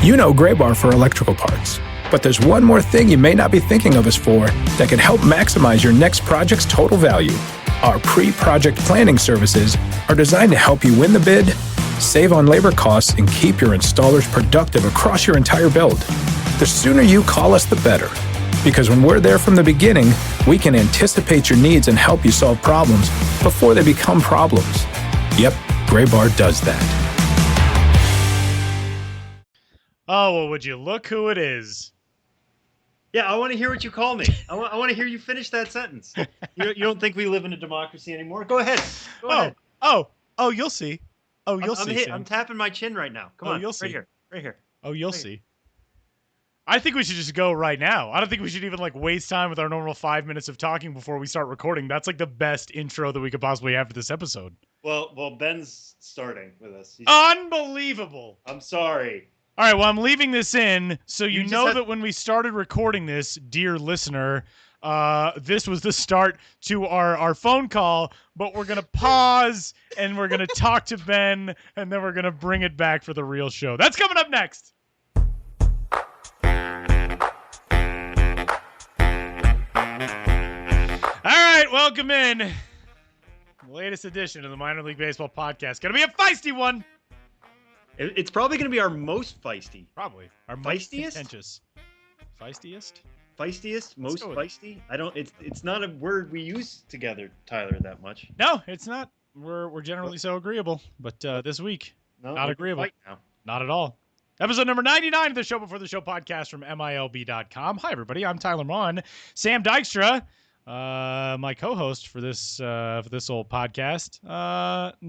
You know Gray Bar for electrical parts, but there's one more thing you may not be thinking of us for that can help maximize your next project's total value. Our pre-project planning services are designed to help you win the bid, save on labor costs, and keep your installers productive across your entire build. The sooner you call us, the better. Because when we're there from the beginning, we can anticipate your needs and help you solve problems before they become problems. Yep, Gray Bar does that. Oh, well, would you look who it is? Yeah, I want to hear what you call me. I want to hear you finish that sentence. You don't think we live in a democracy anymore? Go ahead. Go ahead. Oh, you'll see. Oh, you'll see. I'm tapping my chin right now. Come on. You'll see. Right here. Oh, you'll see. I think we should just go right now. I don't think we should even waste time with our normal 5 minutes of talking before we start recording. That's the best intro that we could possibly have for this episode. Well, Ben's starting with us. Unbelievable. I'm sorry. All right, well, I'm leaving this in so you know that when we started recording this, dear listener, this was the start to our phone call, but we're going to pause and we're going to talk to Ben, and then we're going to bring it back for the real show. That's coming up next. All right, welcome in. The latest edition of the Minor League Baseball podcast. Going to be a feisty one. It's probably going to be our most feisty. Probably. Our feistiest? Most contentious. Feistiest? Feistiest? Most feisty? It's not a word we use together, Tyler, that much. No, it's not. We're generally so agreeable, but this week, not agreeable. Not at all. Episode number 99 of the Show Before the Show podcast from MILB.com. Hi, everybody. I'm Tyler Mon. Sam Dykstra, my co-host for this old podcast,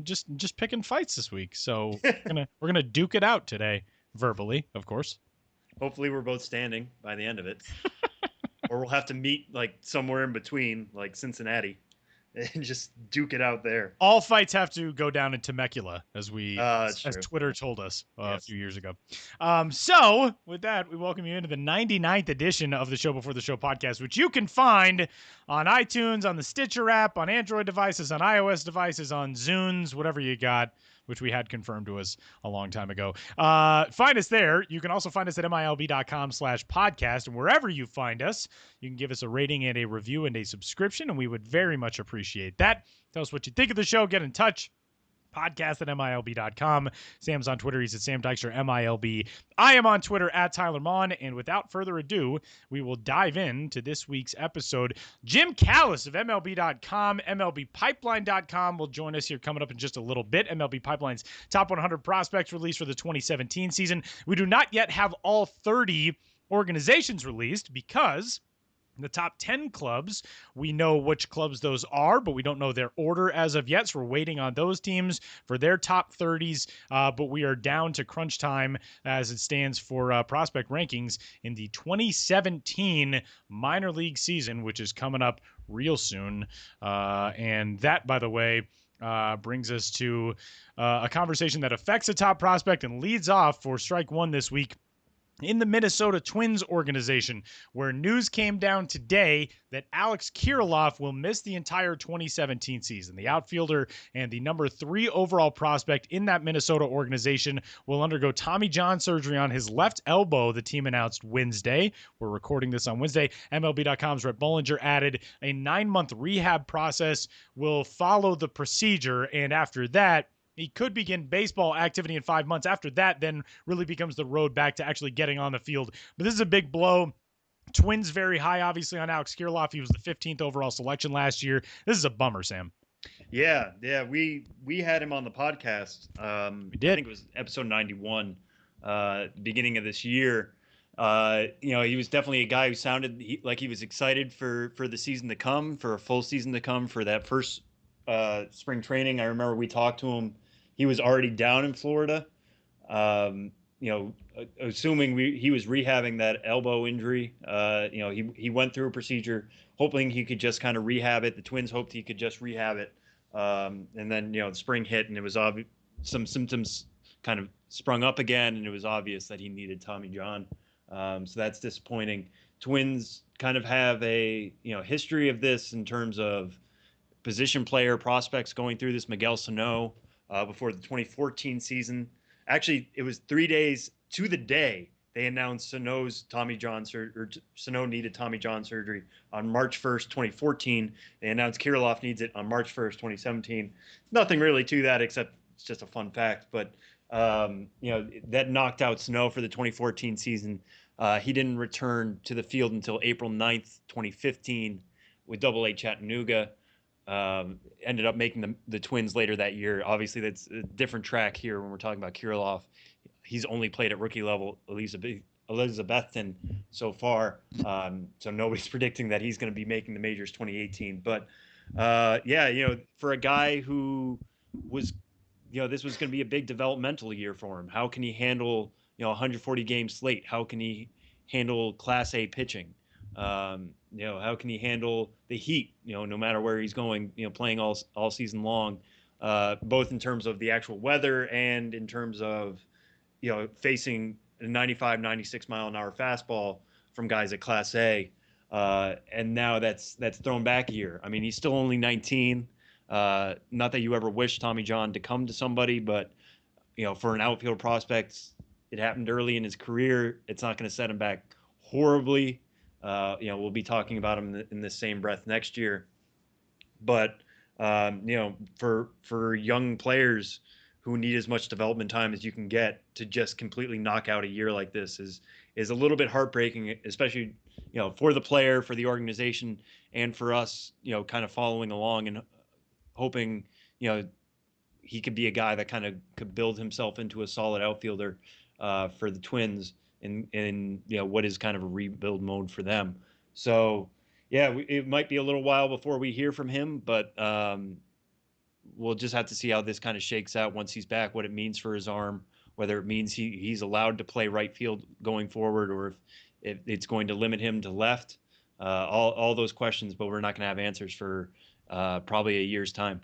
just picking fights this week. So we're gonna duke it out today, verbally, of course. Hopefully, we're both standing by the end of it, or we'll have to meet somewhere in between, like Cincinnati, and just duke it out there. All fights have to go down in Temecula, as Twitter told us a few years ago. So with that, we welcome you into the 99th edition of the Show Before the Show podcast, which you can find on iTunes, on the Stitcher app, on Android devices, on iOS devices, on Zunes, whatever you got, which we had confirmed to us a long time ago. Find us there. You can also find us at MILB.com/podcast. And wherever you find us, you can give us a rating and a review and a subscription, and we would very much appreciate that. Tell us what you think of the show. Get in touch. Podcast at MILB.com. Sam's on Twitter. He's at Sam Dykstra, MILB. I am on Twitter at Tyler Mon. And without further ado, we will dive into this week's episode. Jim Callis of MLB.com, MLBpipeline.com will join us here coming up in just a little bit. MLB Pipeline's top 100 prospects released for the 2017 season. We do not yet have all 30 organizations released because the top 10 clubs, we know which clubs those are, but we don't know their order as of yet, so we're waiting on those teams for their top 30s, but we are down to crunch time as it stands for prospect rankings in the 2017 minor league season, which is coming up real soon. And that, by the way, brings us to a conversation that affects a top prospect and leads off for strike one this week in the Minnesota Twins organization, where news came down today that Alex Kirilloff will miss the entire 2017 season. The outfielder and the number 3 overall prospect in that Minnesota organization will undergo Tommy John surgery on his left elbow, the team announced Wednesday. We're recording this on Wednesday. MLB.com's Rhett Bollinger added a 9-month rehab process will follow the procedure, and after that, he could begin baseball activity in 5 months. After that, then really becomes the road back to actually getting on the field. But this is a big blow. Twins very high, obviously, on Alex Kirilloff. He was the 15th overall selection last year. This is a bummer, Sam. Yeah. We had him on the podcast. We did. I think it was episode 91, beginning of this year. He was definitely a guy who sounded like he was excited for the season to come, for a full season to come, for that first spring training. I remember we talked to him. He was already down in Florida, assuming he was rehabbing that elbow injury. He went through a procedure, hoping he could just kind of rehab it. The Twins hoped he could just rehab it. And then, the spring hit, and it was obvious some symptoms kind of sprung up again, and it was obvious that he needed Tommy John. So that's disappointing. Twins kind of have a, history of this in terms of position player prospects going through this. Miguel Sano, before the 2014 season, Actually, it was 3 days to the day they announced Sano's Tommy John surgery, or Sano needed Tommy John surgery on March 1st, 2014. They announced Kirilloff needs it on March 1st, 2017. Nothing really to that except it's just a fun fact. But, that knocked out Sano for the 2014 season. He didn't return to the field until April 9th, 2015 with Double-A Chattanooga. Ended up making the Twins later that year. Obviously, that's a different track here when we're talking about Kirilloff. He's only played at rookie level Elizabethton so far. So nobody's predicting that he's going to be making the majors 2018. But for a guy who was, this was going to be a big developmental year for him. How can he handle, 140 game slate? How can he handle Class A pitching? How can he handle the heat, no matter where he's going, playing all season long, both in terms of the actual weather and in terms of, facing a 95, 96 mile an hour fastball from guys at Class A. And now that's thrown back a year. I mean, he's still only 19. Not that you ever wish Tommy John to come to somebody, but, for an outfield prospect, it happened early in his career. It's not going to set him back horribly. We'll be talking about him in the same breath next year. But, for young players who need as much development time as you can get, to just completely knock out a year like this is a little bit heartbreaking, especially, for the player, for the organization, and for us, kind of following along and hoping, he could be a guy that kind of could build himself into a solid outfielder for the Twins in what is kind of a rebuild mode for them. So, it might be a little while before we hear from him, but we'll just have to see how this kind of shakes out once he's back, what it means for his arm, whether it means he's allowed to play right field going forward, or if it's going to limit him to left. All those questions, but we're not going to have answers for probably a year's time.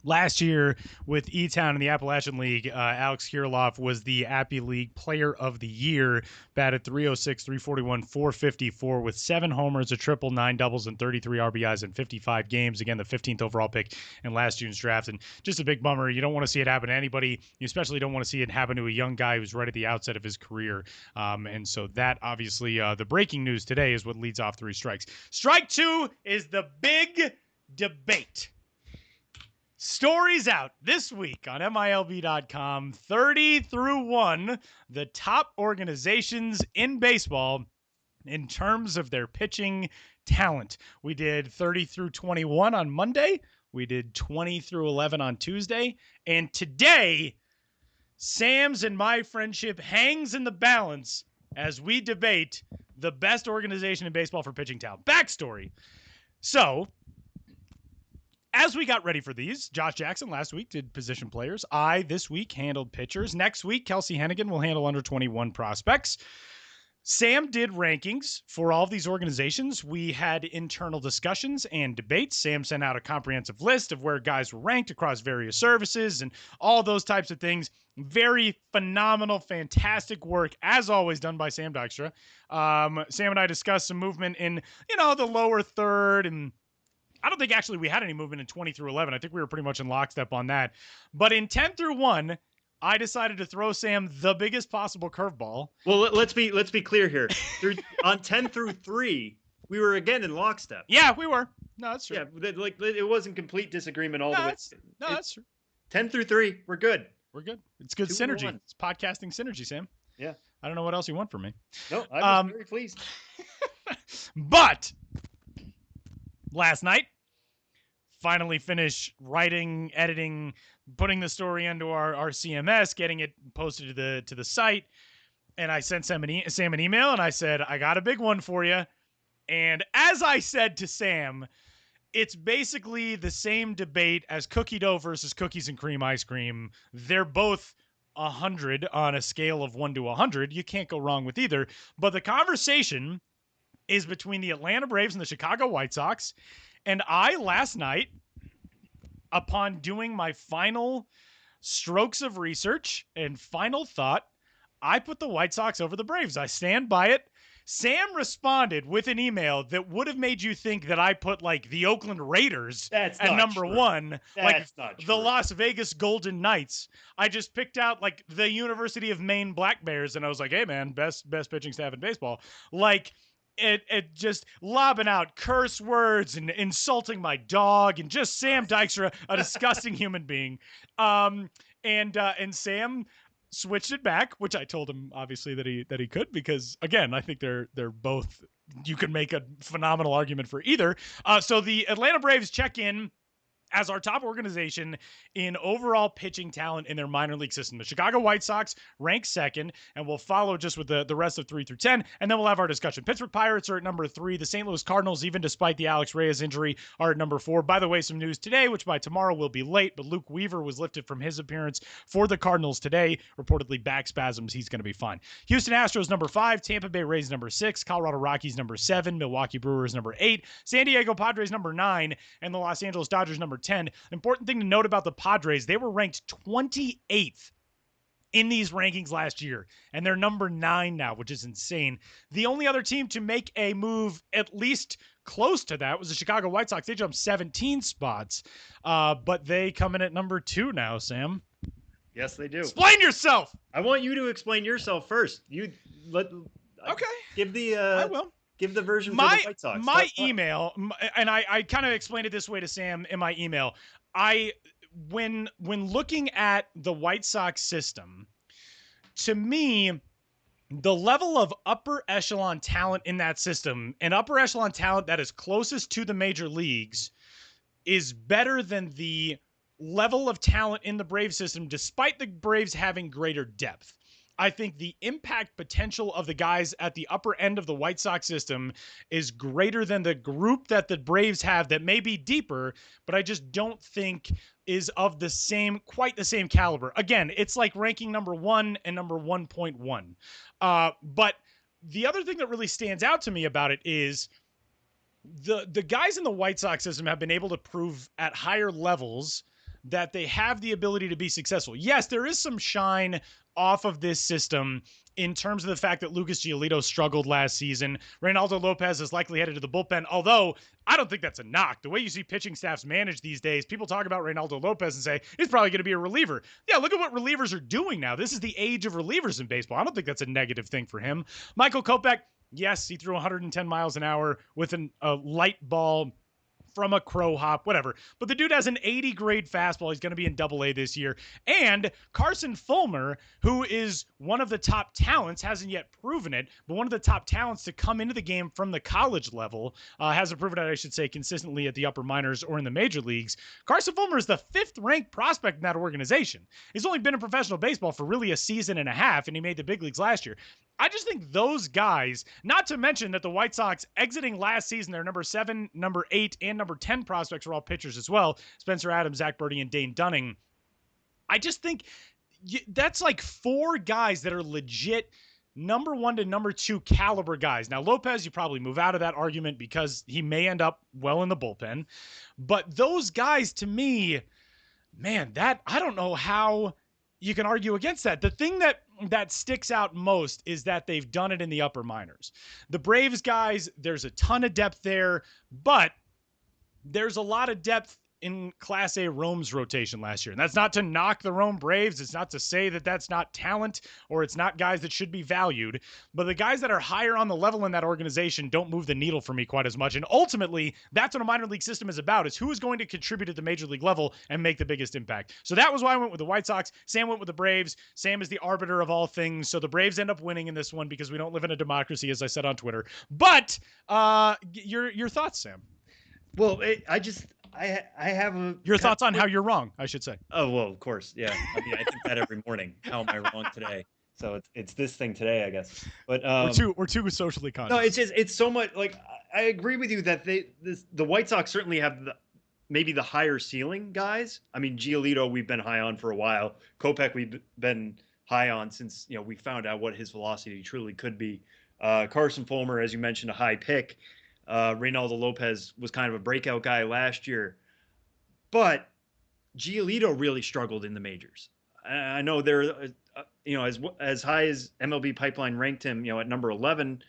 Last year with E-Town in the Appalachian League, Alex Kirilloff was the Appy League Player of the Year, batted .306, .341, .454 with 7 homers, a triple, 9 doubles, and 33 RBIs in 55 games. Again, the 15th overall pick in last June's draft. And just a big bummer. You don't want to see it happen to anybody. You especially don't want to see it happen to a young guy who's right at the outset of his career. And so that, obviously, the breaking news today is what leads off 3 strikes. Strike 2 is the big debate. Stories out this week on MILB.com, 30 through 1, the top organizations in baseball in terms of their pitching talent. We did 30 through 21 on Monday. We did 20 through 11 on Tuesday. And today, Sam's and my friendship hangs in the balance as we debate the best organization in baseball for pitching talent. Backstory. So, as we got ready for these, Josh Jackson last week did position players. I, this week, handled pitchers. Next week, Kelsey Hennigan will handle under 21 prospects. Sam did rankings for all of these organizations. We had internal discussions and debates. Sam sent out a comprehensive list of where guys were ranked across various services and all those types of things. Very phenomenal, fantastic work, as always, done by Sam Dykstra. Sam and I discussed some movement in, the lower third, and I don't think actually we had any movement in 20 through 11. I think we were pretty much in lockstep on that. But in 10 through 1, I decided to throw Sam the biggest possible curveball. Well, let's be clear here. On 10 through 3, we were again in lockstep. Yeah, we were. No, that's true. Yeah, it wasn't complete disagreement all the way. That's true. 10 through 3, we're good. We're good. It's good synergy. It's podcasting synergy, Sam. Yeah. I don't know what else you want from me. No, I was very pleased. But last night, finally finished writing, editing, putting the story into our CMS, getting it posted to the site. And I sent Sam an email, and I said, I got a big one for you. And as I said to Sam, it's basically the same debate as cookie dough versus cookies and cream ice cream. They're both 100 on a scale of 1 to 100. You can't go wrong with either. But the conversation is between the Atlanta Braves and the Chicago White Sox. And I, last night, upon doing my final strokes of research and final thought, I put the White Sox over the Braves. I stand by it. Sam responded with an email that would have made you think that I put like the Oakland Raiders at number one, like the Las Vegas Golden Knights. I just picked out like the University of Maine Black Bears, and I was like, hey man, best pitching staff in baseball. Like it just lobbing out curse words and insulting my dog, and just Sam Dykstra, a disgusting human being. And Sam switched it back, which I told him obviously that he could, because again, I think they're both, you can make a phenomenal argument for either. So the Atlanta Braves check in as our top organization in overall pitching talent in their minor league system. The Chicago White Sox rank second, and we'll follow just with the rest of 3 through 10, and then we'll have our discussion. Pittsburgh Pirates are at number 3. The St. Louis Cardinals, even despite the Alex Reyes injury, are at number 4. By the way, some news today, which by tomorrow will be late, but Luke Weaver was lifted from his appearance for the Cardinals today. Reportedly back spasms. He's going to be fine. Houston Astros number 5. Tampa Bay Rays number 6. Colorado Rockies number 7. Milwaukee Brewers number 8. San Diego Padres number 9. And the Los Angeles Dodgers number 10. Important thing to note about the Padres, they were ranked 28th in these rankings last year, and they're number 9 now, which is insane. The only other team to make a move at least close to that was the Chicago White Sox. They jumped 17 spots, but they come in at number 2 now, Sam. Yes, they do. Explain yourself! I want you to explain yourself first. Okay. Give the I will. Give the version for the White Sox. My email, and I kind of explained it this way to Sam in my email. When looking at the White Sox system, to me, the level of upper echelon talent in that system, and upper echelon talent that is closest to the major leagues, is better than the level of talent in the Braves system, despite the Braves having greater depth. I think the impact potential of the guys at the upper end of the White Sox system is greater than the group that the Braves have that may be deeper, but I just don't think is of quite the same caliber. Again, it's like ranking number 1 and number 1.1. But the other thing that really stands out to me about it is the guys in the White Sox system have been able to prove at higher levels that they have the ability to be successful. Yes, there is some shine off of this system in terms of the fact that Lucas Giolito struggled last season. Reynaldo Lopez is likely headed to the bullpen, although I don't think that's a knock. The way you see pitching staffs managed these days, people talk about Reynaldo Lopez and say, he's probably going to be a reliever. Yeah, look at what relievers are doing now. This is the age of relievers in baseball. I don't think that's a negative thing for him. Michael Kopech, yes, he threw 110 miles an hour with a light ball from a crow hop, whatever. But the dude has an 80 grade fastball. He's going to be in Double-A this year. And Carson Fulmer, who is one of the top talents, hasn't yet proven it, but one of the top talents to come into the game from the college level, hasn't proven it, I should say, consistently at the upper minors or in the major leagues. Carson Fulmer is the 5th ranked prospect in that organization. He's only been in professional baseball for really a season and a half, and he made the big leagues last year. I just think those guys, not to mention that the White Sox exiting last season, their number 7, number 8, and number 10 prospects were all pitchers as well. Spencer Adams, Zach Birdie, and Dane Dunning. I just think that's like 4 guys that are legit number 1 to number 2 caliber guys. Now, Lopez, you probably move out of that argument because he may end up well in the bullpen. But those guys, to me, man, that I don't know how you can argue against that. The thing that sticks out most is that they've done it in the upper minors. The Braves guys, there's a ton of depth there, but there's a lot of depth in Class A Rome's rotation last year. And that's not to knock the Rome Braves. It's not to say that that's not talent or it's not guys that should be valued. But the guys that are higher on the level in that organization don't move the needle for me quite as much. And ultimately, that's what a minor league system is about, is who is going to contribute at the major league level and make the biggest impact. So that was why I went with the White Sox. Sam went with the Braves. Sam is the arbiter of all things. So the Braves end up winning in this one because we don't live in a democracy, as I said on Twitter. But your thoughts, Sam? Well, I have your thoughts on how you're wrong, I should say. Oh, well, of course. Yeah. I mean, I think that every morning. How am I wrong today? So it's this thing today, I guess. But we're too socially conscious. No, it's so much like I agree with you that the White Sox certainly have maybe the higher ceiling guys. I mean, Giolito we've been high on for a while. Kopech we've been high on since we found out what his velocity truly could be. Carson Fulmer, as you mentioned, a high pick. Reynaldo Lopez was kind of a breakout guy last year, but Giolito really struggled in the majors. I know they're, as high as MLB Pipeline ranked him, at number 11,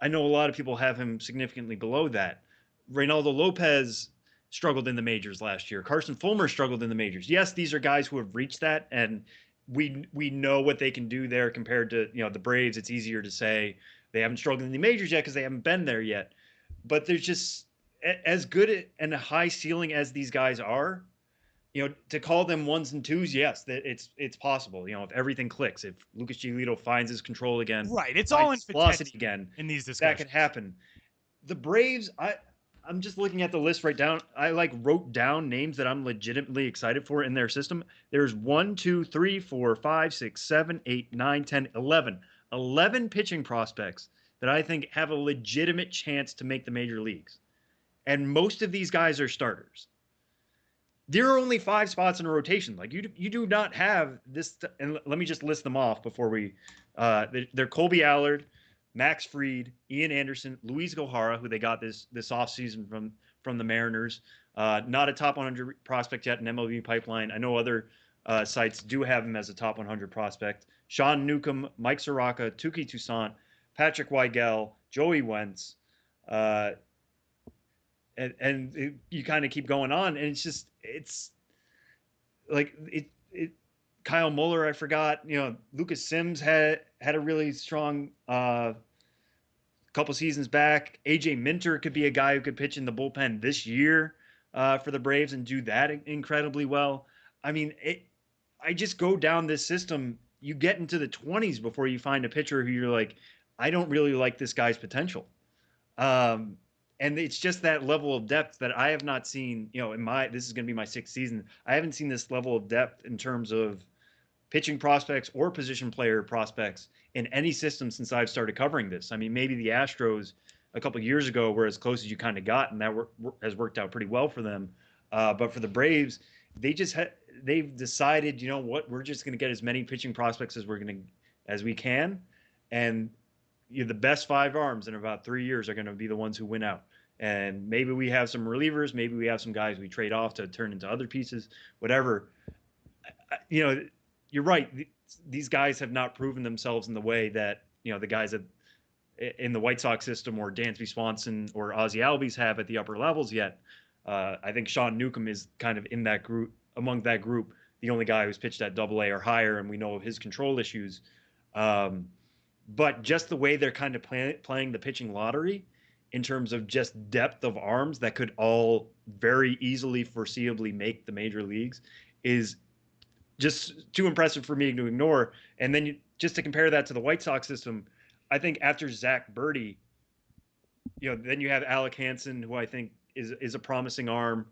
I know a lot of people have him significantly below that. Reynaldo Lopez struggled in the majors last year. Carson Fulmer struggled in the majors. Yes, these are guys who have reached that, and we know what they can do there compared to the Braves. It's easier to say they haven't struggled in the majors yet because they haven't been there yet. But there's just as good and a high ceiling as these guys are. To call them ones and twos, yes, that it's possible. If everything clicks, if Lucas Giolito finds his control again, right? It's all in velocity again in these that discussions. could happen. The Braves, I'm just looking at the list right down. I wrote down names that I'm legitimately excited for in their system. There's 1, 2, 3, 4, 5, 6, 7, 8, 9, 10, 11. 11 pitching prospects that I think have a legitimate chance to make the major leagues. And most of these guys are starters. There are only 5 spots in a rotation. Like you do not have this. And let me just list them off before we. They're Colby Allard, Max Fried, Ian Anderson, Luis Gohara, who they got this offseason from the Mariners. Not a top 100 prospect yet in MLB pipeline. I know other sites do have him as a top 100 prospect. Sean Newcomb, Mike Soraka, Tuki Toussaint, Patrick Weigel, Joey Wentz. And you kind of keep going on, and it's like Kyle Muller, I forgot. Lucas Sims had a really strong couple seasons back. AJ Minter could be a guy who could pitch in the bullpen this year for the Braves and do that incredibly well. I mean, I just go down this system. You get into the 20s before you find a pitcher who you're like, I don't really like this guy's potential. And it's just that level of depth that I have not seen, this is going to be my 6th season. I haven't seen this level of depth in terms of pitching prospects or position player prospects in any system since I've started covering this. I mean, maybe the Astros a couple of years ago were as close as you kind of got, and that has worked out pretty well for them. But for the Braves, they've decided, we're just going to get as many pitching prospects as we can. And the best 5 arms in about 3 years are going to be the ones who win out. And maybe we have some relievers, maybe we have some guys we trade off to turn into other pieces, whatever. You're right. These guys have not proven themselves in the way that, the guys in the White Sox system or Dansby Swanson or Ozzie Albies have at the upper levels yet. I think Sean Newcomb is kind of in that group, among that group, the only guy who's pitched at AA or higher, and we know of his control issues. But just the way they're kind of playing the pitching lottery in terms of just depth of arms that could all very easily foreseeably make the major leagues is just too impressive for me to ignore. And then just to compare that to the White Sox system, I think after Zach Birdie, then you have Alec Hansen, who I think is a promising arm.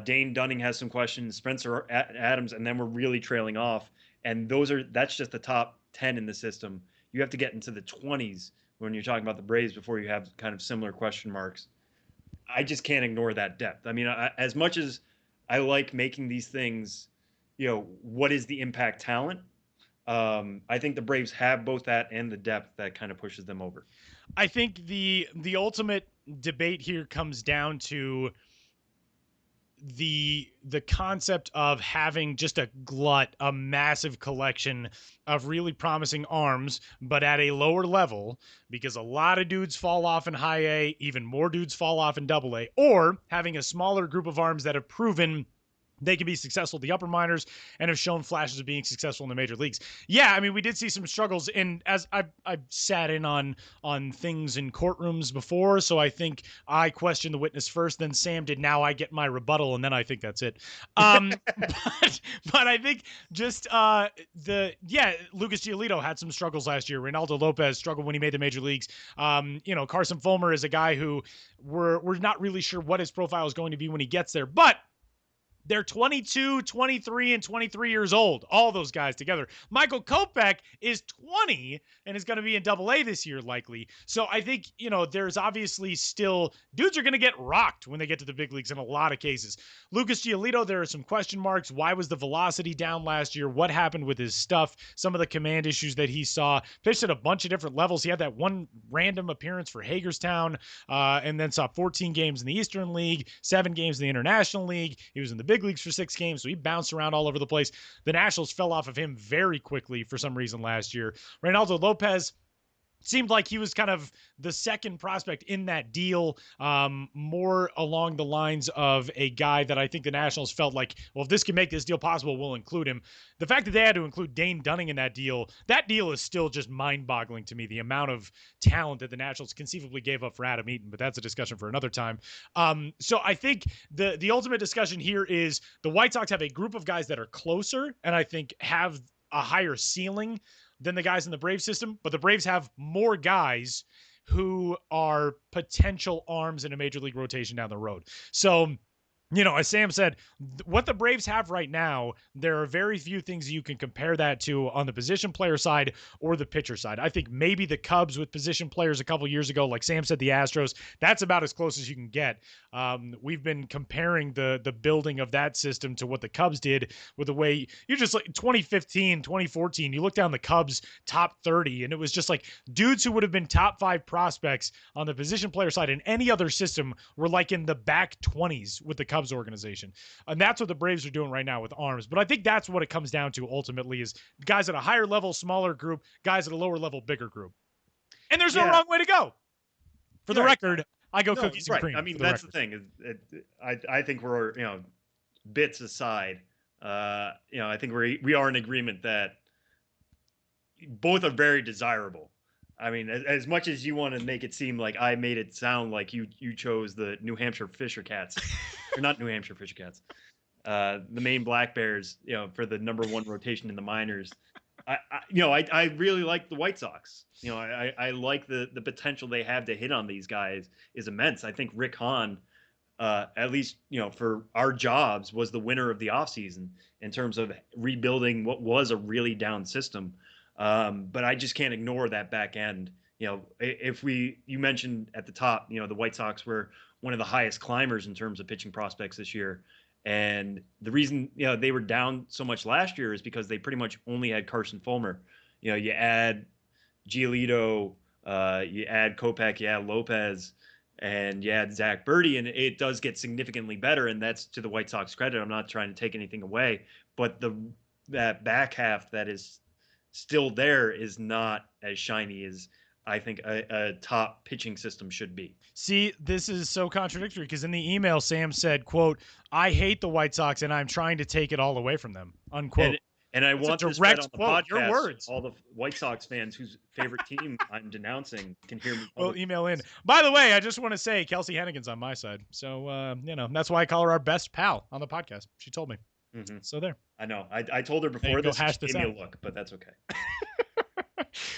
Dane Dunning has some questions, Spencer Adams, and then we're really trailing off. And that's just the top 10 in the system. You have to get into the 20s when you're talking about the Braves before you have kind of similar question marks. I just can't ignore that depth. I mean, as much as I like making these things, what is the impact talent? I think the Braves have both that and the depth that kind of pushes them over. I think the ultimate debate here comes down to the concept of having just a massive collection of really promising arms, but at a lower level, because a lot of dudes fall off in high A, even more dudes fall off in double A, or having a smaller group of arms that have proven they can be successful at the upper minors and have shown flashes of being successful in the major leagues. Yeah, I mean, we did see some struggles, and as I've sat in on things in courtrooms before, so I think I questioned the witness first, then Sam did. Now I get my rebuttal, and then I think that's it. But I think just Lucas Giolito had some struggles last year. Reynaldo Lopez struggled when he made the major leagues. Carson Fulmer is a guy who we're not really sure what his profile is going to be when he gets there, but they're 22, 23, and 23 years old, all those guys together. Michael Kopech is 20 and is going to be in AA this year, likely. So I think, there's obviously still dudes are going to get rocked when they get to the big leagues in a lot of cases. Lucas Giolito, there are some question marks. Why was the velocity down last year? What happened with his stuff? Some of the command issues that he saw. Pitched at a bunch of different levels. He had that one random appearance for Hagerstown, and then saw 14 games in the Eastern League, 7 games in the International League. He was in the big leagues for 6 games, so he bounced around all over the place. The Nationals fell off of him very quickly for some reason last year. Reynaldo Lopez, seemed like he was kind of the second prospect in that deal, more along the lines of a guy that I think the Nationals felt like, well, if this can make this deal possible, we'll include him. The fact that they had to include Dane Dunning in that deal is still just mind-boggling to me, the amount of talent that the Nationals conceivably gave up for Adam Eaton, but that's a discussion for another time. So I think the ultimate discussion here is the White Sox have a group of guys that are closer and I think have a higher ceiling than the guys in the Braves system, but the Braves have more guys who are potential arms in a major league rotation down the road. So, as Sam said, what the Braves have right now, there are very few things you can compare that to on the position player side or the pitcher side. I think maybe the Cubs with position players a couple years ago, like Sam said, the Astros, that's about as close as you can get. We've been comparing the building of that system to what the Cubs did with the way you just like 2015, 2014, you look down the Cubs top 30 and it was just like dudes who would have been top 5 prospects on the position player side in any other system were like in the back 20s with the Cubs organization. And that's what the Braves are doing right now with arms. But I think that's what it comes down to ultimately is guys at a higher level, smaller group, guys at a lower level, bigger group. And there's no wrong way to go. For the record, I go cookies and cream. I mean, that's the thing. I think we're, bits aside, I think we are in agreement that both are very desirable. I mean, as much as you want to make it seem like I made it sound like you chose the New Hampshire Fisher Cats, or not New Hampshire Fisher Cats, the Maine Black Bears, for the number 1 rotation in the minors. I really like the White Sox. I like the potential they have to hit on these guys is immense. I think Rick Hahn, at least, for our jobs, was the winner of the offseason in terms of rebuilding what was a really down system. But I just can't ignore that back end. You mentioned at the top, the White Sox were one of the highest climbers in terms of pitching prospects this year. And the reason, they were down so much last year is because they pretty much only had Carson Fulmer. You add Giolito, you add Kopech, you add Lopez, and you add Zach Birdie, and it does get significantly better. And that's to the White Sox credit. I'm not trying to take anything away, but that back half that is still there is not as shiny as I think a top pitching system should be. See, this is so contradictory because in the email, Sam said, quote, "I hate the White Sox and I'm trying to take it all away from them," unquote. And I want this read on the quote, podcast. Your words. All the White Sox fans whose favorite team I'm denouncing can hear me. Well, email in. By the way, I just want to say Kelsey Hennigan's on my side. So, that's why I call her our best pal on the podcast. She told me. Mm-hmm. So there. I know. I told her before this. She gave me a look, but that's okay.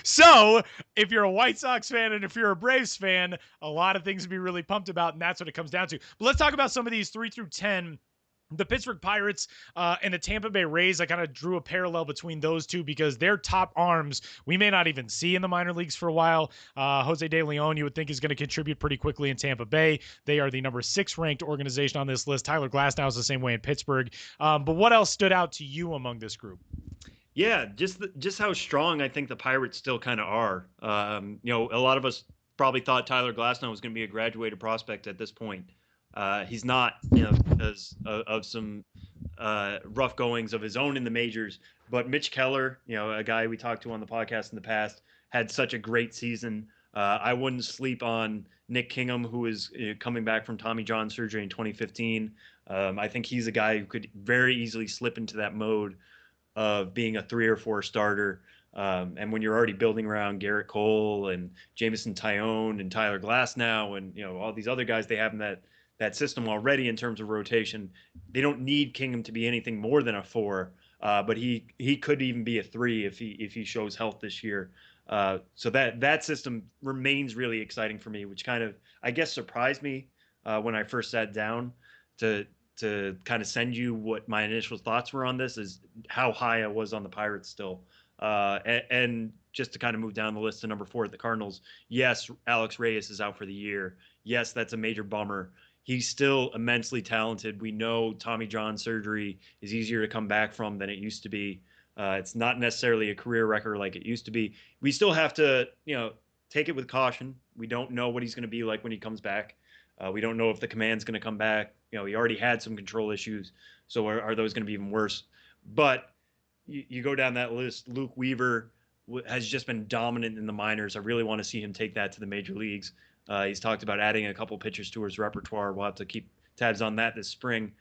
So if you're a White Sox fan and if you're a Braves fan, a lot of things to be really pumped about, and that's what it comes down to. But let's talk about some of these 3 through 10. The Pittsburgh Pirates and the Tampa Bay Rays, I kind of drew a parallel between those two because their top arms we may not even see in the minor leagues for a while. Jose De Leon, you would think, is going to contribute pretty quickly in Tampa Bay. They are the number 6 ranked organization on this list. Tyler Glasnow is the same way in Pittsburgh. But what else stood out to you among this group? Yeah, just how strong I think the Pirates still kind of are. A lot of us probably thought Tyler Glasnow was going to be a graduated prospect at this point. He's not, because of some rough goings of his own in the majors. But Mitch Keller, a guy we talked to on the podcast in the past, had such a great season. I wouldn't sleep on Nick Kingham, who is coming back from Tommy John surgery in 2015. I think he's a guy who could very easily slip into that mode of being a 3 or 4 starter. And when you're already building around Garrett Cole and Jameson Tyone and Tyler Glasnow and all these other guys they have in that system already in terms of rotation, they don't need Kingham to be anything more than a 4. But he could even be a 3 if he shows health this year. So that system remains really exciting for me, which kind of, I guess, surprised me when I first sat down to kind of send you what my initial thoughts were on this, is how high I was on the Pirates still. And just to kind of move down the list to number 4 at the Cardinals. Yes, Alex Reyes is out for the year. Yes, that's a major bummer. He's still immensely talented. We know Tommy John surgery is easier to come back from than it used to be. It's not necessarily a career record like it used to be. We still have to, take it with caution. We don't know what he's going to be like when he comes back. We don't know if the command's going to come back. He already had some control issues. So are those going to be even worse? But you go down that list, Luke Weaver, has just been dominant in the minors. I really want to see him take that to the major leagues. He's talked about adding a couple pitchers to his repertoire. We'll have to keep tabs on that this spring.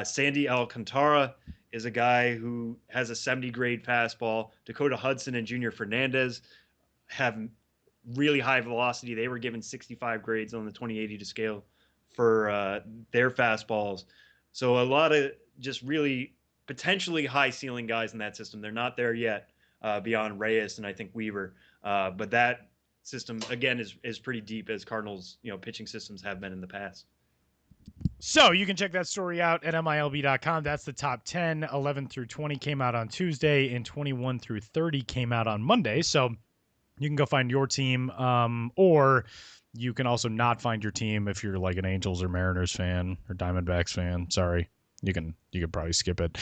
Sandy Alcantara is a guy who has a 70 grade fastball. Dakota Hudson and Junior Fernandez have really high velocity. They were given 65 grades on the 2080 to scale for their fastballs. So a lot of just really potentially high ceiling guys in that system. They're not there yet beyond Reyes and I think Weaver. But that system, again, is pretty deep as Cardinals, pitching systems have been in the past. So you can check that story out at MILB.com. That's the top 10. 11 through 20 came out on Tuesday, and 21 through 30 came out on Monday. So you can go find your team, or you can also not find your team if you're like an Angels or Mariners fan or Diamondbacks fan. Sorry. You can probably skip it.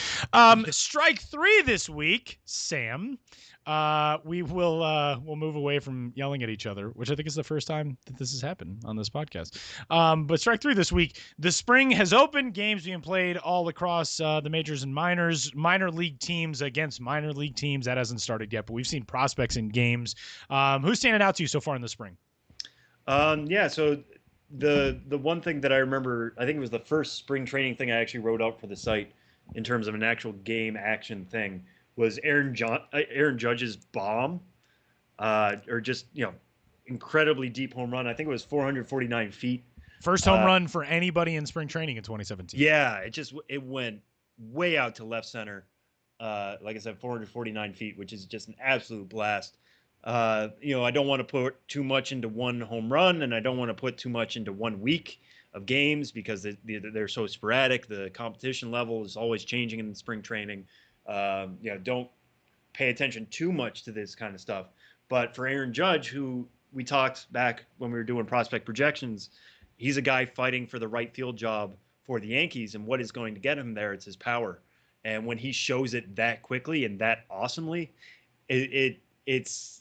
Strike 3 this week, Sam. We'll move away from yelling at each other, which I think is the first time that this has happened on this podcast. But strike 3 this week. The spring has opened. Games being played all across the majors and minors. Minor league teams against minor league teams. That hasn't started yet, but we've seen prospects in games. Who's standing out to you so far in the spring? So the one thing that I remember, I think it was the first spring training thing I actually wrote out for the site in terms of an actual game action thing, was Aaron Judge's bomb, or just incredibly deep home run. I think it was 449 feet. First home run for anybody in spring training in 2017. Yeah, it went way out to left center. Like I said, 449 feet, which is just an absolute blast. I don't want to put too much into one home run, and I don't want to put too much into 1 week of games because they're so sporadic. The competition level is always changing in spring training. Don't pay attention too much to this kind of stuff. But for Aaron Judge, who we talked back when we were doing prospect projections, he's a guy fighting for the right field job for the Yankees, and what is going to get him there? It's his power. And when he shows it that quickly and that awesomely, it's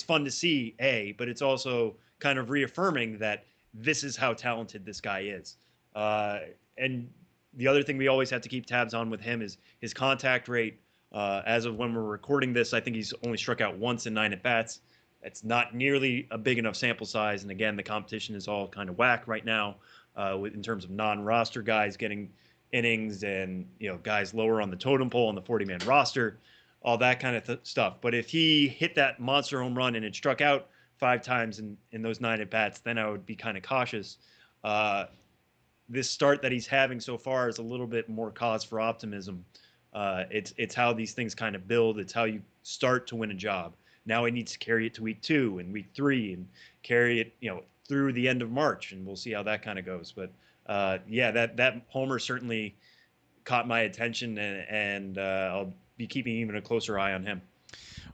fun to see, but it's also kind of reaffirming that this is how talented this guy is. And the other thing we always have to keep tabs on with him is his contact rate. As of when we're recording this, I think he's only struck out once in 9 at-bats. That's not nearly a big enough sample size. And again, the competition is all kind of whack right now in terms of non-roster guys getting innings and guys lower on the totem pole on the 40-man roster, all that kind of stuff. But if he hit that monster home run and it struck out 5 times in those 9 at-bats, then I would be kind of cautious. This start that he's having so far is a little bit more cause for optimism. It's how these things kind of build. It's how you start to win a job. Now he needs to carry it to week 2 and week 3 and carry it, through the end of March, and we'll see how that kind of goes. But that homer certainly caught my attention, and I'll be keeping even a closer eye on him.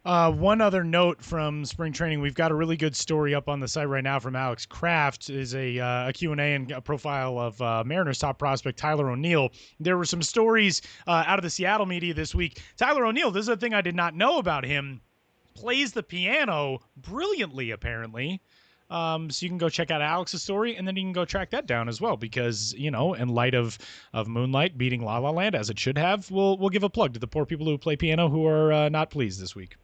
One other note from spring training, we've got a really good story up on the site right now from Alex Kraft, is a Q&A and a profile of Mariners top prospect Tyler O'Neill. There were some stories out of the Seattle media this week. Tyler O'Neill, this is a thing I did not know about him, plays the piano brilliantly, apparently. So you can go check out Alex's story, and then you can go track that down as well, because, in light of Moonlight beating La La Land, as it should have, we'll give a plug to the poor people who play piano who are not pleased this week.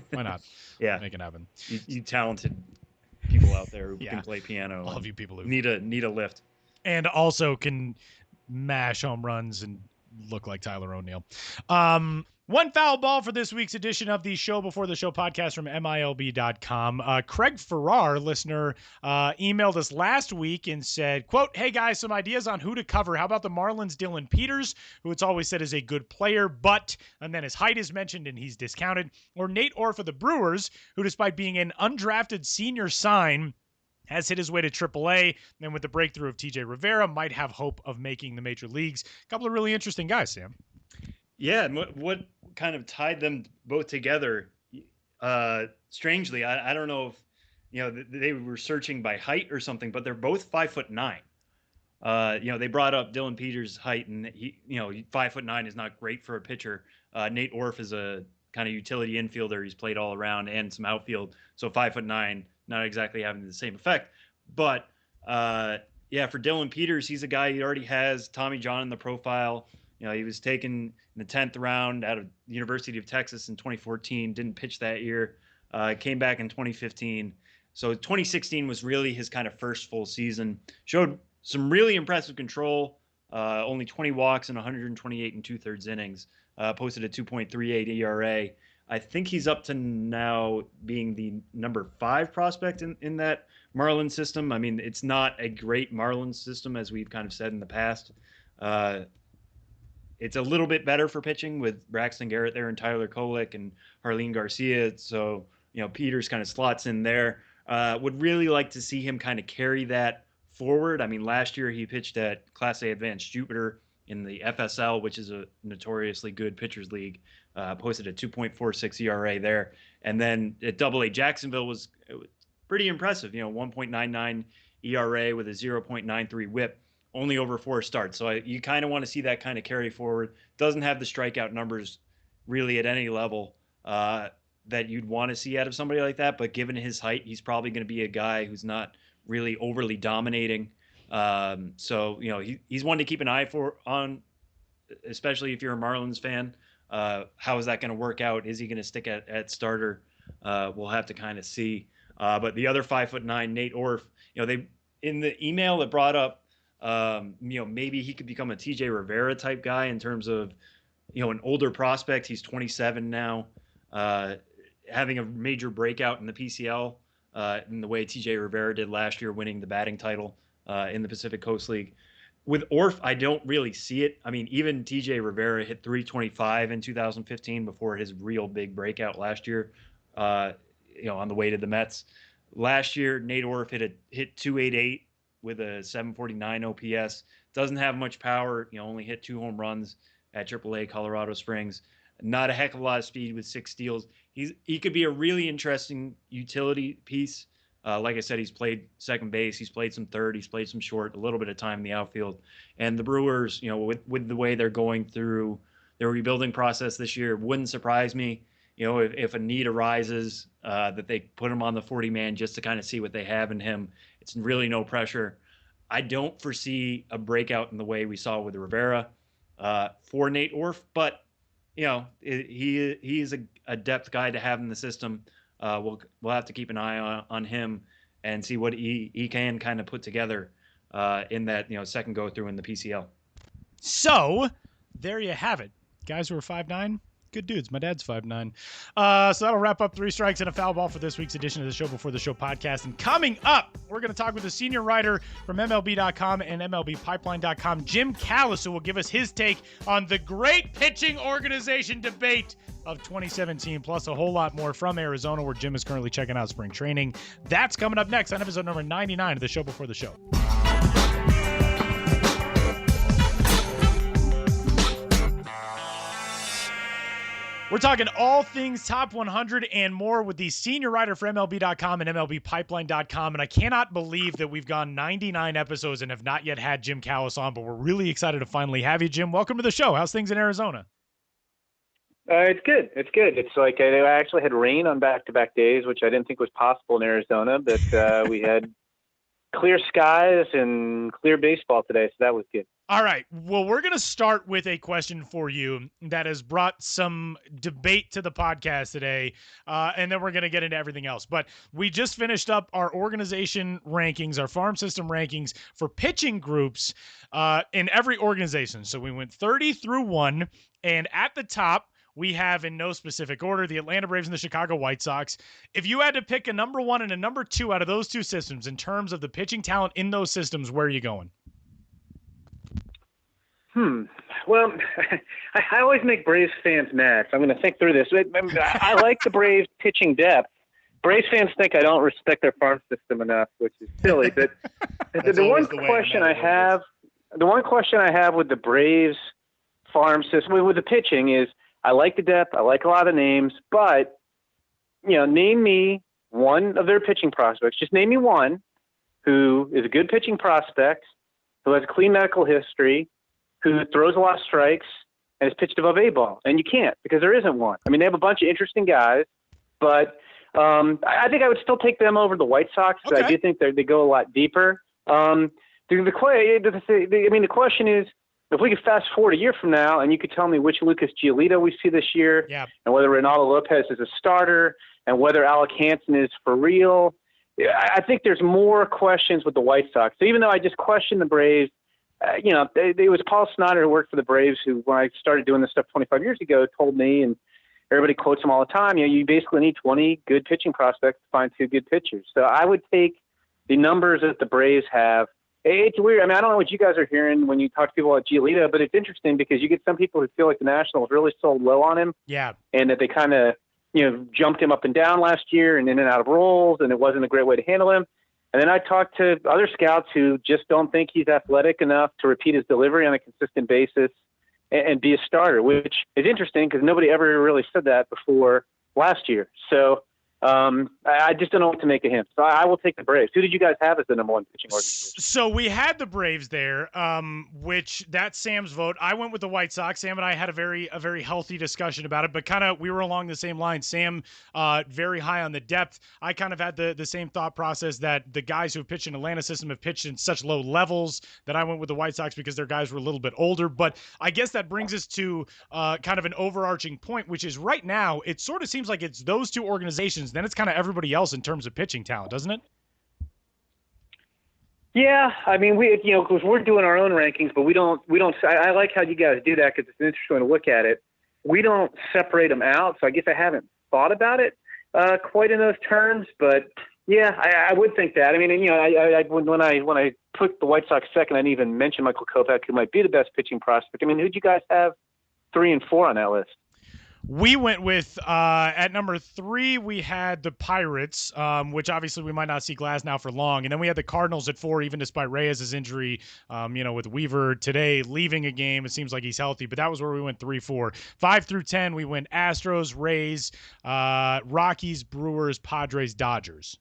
Why not? Yeah. Make it happen. You talented people out there who can play piano. All of you people who need a lift. And also can mash home runs and look like Tyler O'Neill. One foul ball for this week's edition of the Show Before the Show podcast from MILB.com. Craig Farrar, listener, emailed us last week and said, quote, "Hey guys, some ideas on who to cover. How about the Marlins' Dylan Peters, who it's always said is a good player, but," and then his height is mentioned and he's discounted, "or Nate Orr for the Brewers, who despite being an undrafted senior sign, has hit his way to AAA, and with the breakthrough of TJ Rivera, might have hope of making the major leagues." A couple of really interesting guys, Sam. Yeah, and what kind of tied them both together? Strangely, I don't know if they were searching by height or something, but they're both 5'9". They brought up Dylan Peters' height, and he 5'9" is not great for a pitcher. Nate Orff is a kind of utility infielder. He's played all around and some outfield, so 5'9", not exactly having the same effect. But for Dylan Peters, he's a guy who already has Tommy John in the profile. You know, he was taken in the 10th round out of the University of Texas in 2014, didn't pitch that year, came back in 2015. So 2016 was really his kind of first full season. Showed some really impressive control, only 20 walks in 128 and 2/3 innings, posted a 2.38 ERA. I think he's up to now being the number 5 prospect in that Marlins system. I mean, it's not a great Marlins system, as we've kind of said in the past. It's a little bit better for pitching with Braxton Garrett there and Tyler Kolek and Harleen Garcia. So, you know, Peters kind of slots in there. Would really like to see him kind of carry that forward. I mean, last year he pitched at Class A Advanced Jupiter in the FSL, which is a notoriously good pitchers league. Posted a 2.46 ERA there. And then at Double-A Jacksonville was pretty impressive, you know, 1.99 ERA with a 0.93 whip, only over 4 starts. So you kind of want to see that kind of carry forward. Doesn't have the strikeout numbers really at any level that you'd want to see out of somebody like that. But given his height, he's probably going to be a guy who's not really overly dominating. So, you know, he's one to keep an eye on, especially if you're a Marlins fan. How is that going to work out? Is he going to stick at starter? We'll have to kind of see. But the other 5'9", Nate Orf, you know, they in the email that brought up, you know, maybe he could become a TJ Rivera type guy in terms of, you know, an older prospect. He's 27 now, having a major breakout in the PCL in the way TJ Rivera did last year, winning the batting title in the Pacific Coast League. With Orf, I don't really see it. I mean, even TJ Rivera hit 325 in 2015 before his real big breakout last year, you know, on the way to the Mets. Last year, Nate Orf hit 288 with a 749 OPS. Doesn't have much power, you know, only hit 2 home runs at AAA Colorado Springs. Not a heck of a lot of speed with 6 steals. He could be a really interesting utility piece. Like I said, he's played second base, he's played some third, he's played some short, a little bit of time in the outfield. And the Brewers, you know, with the way they're going through their rebuilding process this year, wouldn't surprise me, you know, if a need arises, that they put him on the 40-man just to kind of see what they have in him. It's really no pressure. I don't foresee a breakout in the way we saw with Rivera for Nate Orf, but, you know, he is a depth guy to have in the system. We'll have to keep an eye on him and see what he can kind of put together in that, you know, second go through in the PCL. So there you have it, guys who are 5'9". Good dudes. My dad's 5'9". So that'll wrap up 3 Strikes and a Foul Ball for this week's edition of the Show Before the Show podcast. And coming up, we're going to talk with a senior writer from MLB.com and MLBpipeline.com, Jim Callis, who will give us his take on the great pitching organization debate of 2017, plus a whole lot more from Arizona, where Jim is currently checking out spring training. That's coming up next on episode number 99 of the Show Before the Show. We're talking all things top 100 and more with the senior writer for MLB.com and MLBpipeline.com. And I cannot believe that we've gone 99 episodes and have not yet had Jim Callis on, but we're really excited to finally have you, Jim. Welcome to the show. How's things in Arizona? It's good. It's good. It's like I actually had rain on back-to-back days, which I didn't think was possible in Arizona, but we had clear skies and clear baseball today, so that was good. All right. Well, we're going to start with a question for you that has brought some debate to the podcast today, and then we're going to get into everything else. But we just finished up our organization rankings, our farm system rankings for pitching groups in every organization. So we went 30 through 1, and at the top, we have, in no specific order, the Atlanta Braves and the Chicago White Sox. If you had to pick a number 1 and a number 2 out of those 2 systems in terms of the pitching talent in those systems, where are you going? Well, I always make Braves fans mad, so I'm going to think through this. I like the Braves pitching depth. Braves fans think I don't respect their farm system enough, which is silly. But the one question I have with the Braves farm system, with the pitching, is I like the depth. I like a lot of names, but, you know, name me one of their pitching prospects. Just name me one who is a good pitching prospect, who has a clean medical history, who throws a lot of strikes and is pitched above A ball. And you can't, because there isn't one. I mean, they have a bunch of interesting guys, but I think I would still take them over the White Sox. Okay. I do think they go a lot deeper. The question is, if we could fast forward a year from now and you could tell me which Lucas Giolito we see this year, and whether Reynaldo Lopez is a starter, and whether Alec Hansen is for real, I think there's more questions with the White Sox. So even though I just questioned the Braves, it was Paul Snyder who worked for the Braves who, when I started doing this stuff 25 years ago, told me, and everybody quotes him all the time, you basically need 20 good pitching prospects to find 2 good pitchers. So I would take the numbers that the Braves have. It's weird. I mean, I don't know what you guys are hearing when you talk to people about Giolito, but it's interesting because you get some people who feel like the Nationals really sold low on him. Yeah. And that they kind of, jumped him up and down last year and in and out of roles, and it wasn't a great way to handle him. And then I talked to other scouts who just don't think he's athletic enough to repeat his delivery on a consistent basis and be a starter, which is interesting because nobody ever really said that before last year. So I just don't know what to make of him. So I will take the Braves. Who did you guys have as the number 1 pitching organization? So we had the Braves there, which that's Sam's vote. I went with the White Sox. Sam and I had a very healthy discussion about it, but kind of we were along the same line. Sam, very high on the depth. I kind of had the same thought process that the guys who have pitched in Atlanta system have pitched in such low levels that I went with the White Sox because their guys were a little bit older. But I guess that brings us to kind of an overarching point, which is right now it sort of seems like it's those 2 organizations. Then it's kind of everybody else in terms of pitching talent, doesn't it? Yeah, I mean, because we're doing our own rankings, but we don't. I like how you guys do that because it's interesting to look at it. We don't separate them out, so I guess I haven't thought about it quite in those terms. But yeah, I would think that. I mean, when I put the White Sox second, I didn't even mention Michael Kopech, who might be the best pitching prospect. I mean, who'd you guys have 3 and 4 on that list? We went with, at number 3, we had the Pirates, which obviously we might not see Glasnow for long. And then we had the Cardinals at 4, even despite Reyes' injury, with Weaver today leaving a game. It seems like he's healthy, but that was where we went 3-4. 5 through 10, we went Astros, Rays, Rockies, Brewers, Padres, Dodgers.